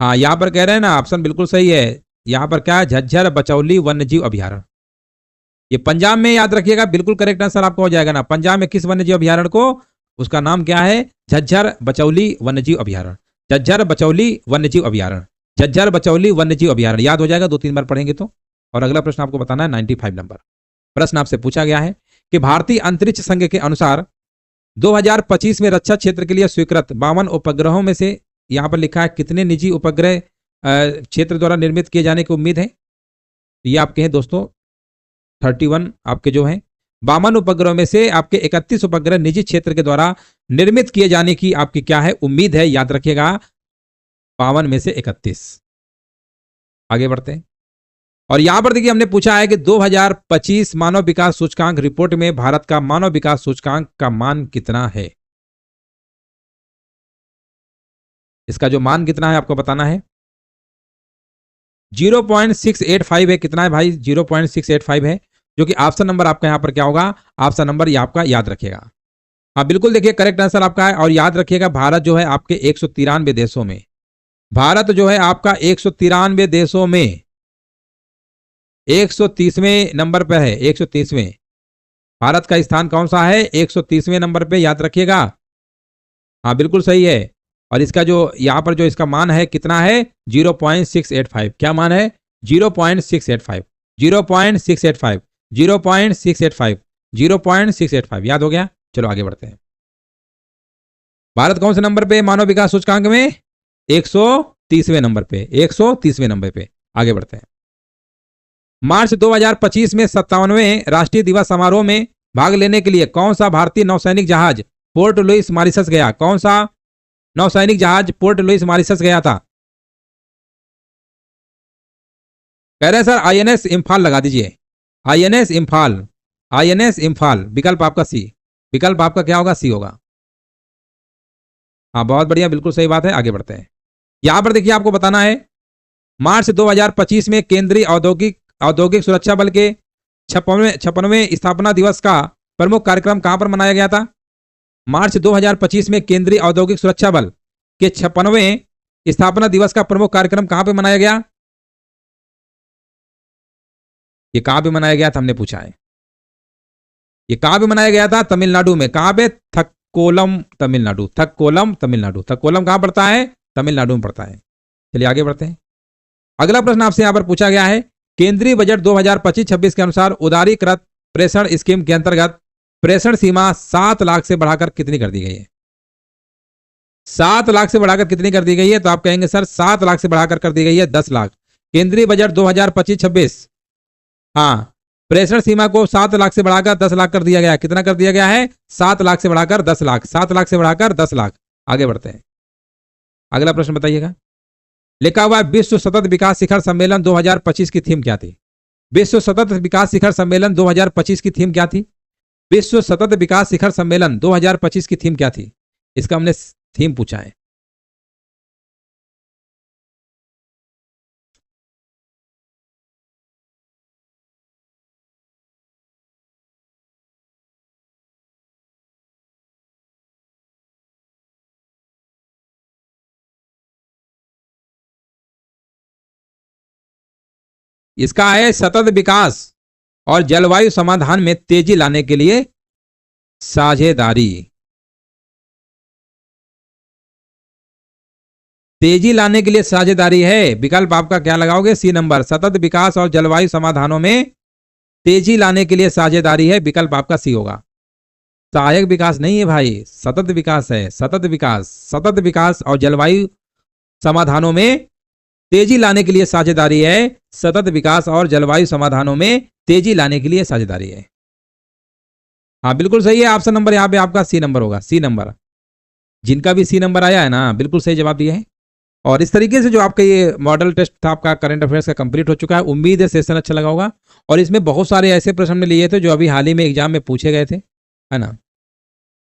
Speaker 1: हाँ, यहां पर कह रहे हैं ना, ऑप्शन बिल्कुल सही है। यहां पर क्या है, झज्जर बचौली वन्यजीव अभ्यारण्य। ये पंजाब में, याद रखिएगा, बिल्कुल करेक्ट आंसर आपका हो जाएगा ना। पंजाब में किस वन्यजीव अभ्यारण्य को, उसका नाम क्या है, झज्जर बचौली वन्यजीव अभ्यारण्य। झज्जर बचौली वन्यजीव अभ्यारण्य, झज्जर बचौली वन्यजीव अभ्यारण्य, याद हो जाएगा 2-3 बार पढ़ेंगे तो। और अगला प्रश्न आपको बताना है 95 नंबर प्रश्न आपसे पूछा गया है कि भारतीय अंतरिक्ष संघ के अनुसार 2025 में रक्षा क्षेत्र के लिए स्वीकृत 52 उपग्रहों में से यहां पर लिखा है कितने निजी उपग्रह क्षेत्र द्वारा निर्मित किए जाने की उम्मीद है। ये आपके हैं दोस्तों 31 आपके जो हैं 52 उपग्रहों में से आपके 31 उपग्रह निजी क्षेत्र के द्वारा निर्मित किए जाने की आपकी क्या है उम्मीद है, याद रखिएगा 52 में से 31। आगे बढ़ते हैं। और यहां पर देखिए हमने पूछा है कि 2025 मानव विकास सूचकांक रिपोर्ट में भारत का मानव विकास सूचकांक का मान कितना है। इसका जो मान कितना है आपको बताना है। 0.685 है। कितना है भाई, 0.685 है, जो कि ऑप्शन नंबर आपका यहां पर क्या होगा, ऑप्शन नंबर ये आपका याद रखिएगा। हाँ बिल्कुल, देखिए करेक्ट आंसर आपका है। और याद रखिएगा भारत जो है आपके 193 देशों में, भारत जो है आपका 193 देशों में 130वें नंबर पर है। 130वें भारत का स्थान कौन सा है, 130वें नंबर पे, याद रखिएगा। हाँ बिल्कुल सही है। और इसका जो यहां पर जो इसका मान है कितना है, 0.685। क्या मान है, 0.685, 0.685, 0.685, 0.685, याद हो गया। चलो आगे बढ़ते हैं। भारत कौन से नंबर पे मानव विकास सूचकांक में, 130वें नंबर पे, 130वें नंबर पे। आगे बढ़ते हैं। मार्च 2025 में 57वें राष्ट्रीय दिवस समारोह में भाग लेने के लिए कौन सा भारतीय नौसैनिक जहाज पोर्ट लुइस मॉरिशस गया। कौन सा नौसैनिक जहाज पोर्ट लुइस मॉरिशस गया था। कह रहे हैं सर आईएनएस इम्फाल लगा दीजिए, आईएनएस इम्फाल, आईएनएस इम्फाल। विकल्प आपका सी, विकल्प आपका क्या होगा, सी होगा। हाँ बहुत बढ़िया, बिल्कुल सही बात है। आगे बढ़ते हैं। यहां पर देखिए आपको बताना है, मार्च 2025 में केंद्रीय औद्योगिक सुरक्षा बल के 56वें स्थापना दिवस का प्रमुख कार्यक्रम कहां पर मनाया गया था। मार्च 2025 में केंद्रीय औद्योगिक सुरक्षा बल के 56वें स्थापना दिवस का प्रमुख कार्यक्रम कहां पर मनाया गया। ये कहां पे मनाया गया था, हमने पूछा है। ये कहां पे मनाया गया था, तमिलनाडु में। कहां पे, थक्कोलम तमिलनाडु, थक्कोलम तमिलनाडु। थक्कोलम कहां पड़ता है, तमिलनाडु में पड़ता है। चलिए आगे बढ़ते हैं। अगला प्रश्न आपसे यहां पर पूछा गया है, केंद्रीय बजट 2025-26 के अनुसार उदारीकृत प्रेषण स्कीम के अंतर्गत प्रेषण सीमा 7 लाख से बढ़ाकर कितनी कर दी गई है। 7 लाख से बढ़ाकर कितनी कर दी गई है? तो आप कहेंगे सर 7 लाख से बढ़ाकर कर दी गई है 10 लाख। केंद्रीय बजट 2025-26, हाँ, प्रेषण सीमा को 7 लाख से बढ़ाकर 10 लाख कर दिया गया है। कितना कर दिया गया है? 7 लाख से बढ़ाकर 10 लाख, 7 लाख से बढ़ाकर 10 लाख। आगे बढ़ते हैं, अगला प्रश्न बताइएगा। लिखा हुआ है विश्व सतत विकास शिखर सम्मेलन 2025 की थीम क्या थी? विश्व सतत विकास शिखर सम्मेलन 2025 की थीम क्या थी? विश्व सतत विकास शिखर सम्मेलन 2025 की थीम क्या थी? इसका हमने थीम पूछा है। इसका है सतत विकास और जलवायु समाधान में तेजी लाने के लिए साझेदारी। तेजी लाने के लिए साझेदारी है। विकल्प आपका क्या लगाओगे? सी नंबर, सतत विकास और जलवायु समाधानों में तेजी लाने के लिए साझेदारी है। विकल्प आपका सी होगा। सहायक विकास नहीं है भाई, सतत विकास है। सतत विकास, सतत विकास और जलवायु समाधानों में तेजी लाने के लिए साझेदारी है। सतत विकास और जलवायु समाधानों में तेजी लाने के लिए साझेदारी है। हाँ बिल्कुल सही है। ऑप्शन नंबर यहाँ पे आपका सी नंबर होगा, सी नंबर। जिनका भी सी नंबर आया है ना, बिल्कुल सही जवाब दिया है। और इस तरीके से जो आपका ये मॉडल टेस्ट था आपका करंट अफेयर्स का कंप्लीट हो चुका है। उम्मीद है सेशन अच्छा लगा होगा। और इसमें बहुत सारे ऐसे प्रश्न हमने लिए थे जो अभी हाल ही में एग्जाम में पूछे गए थे, है ना।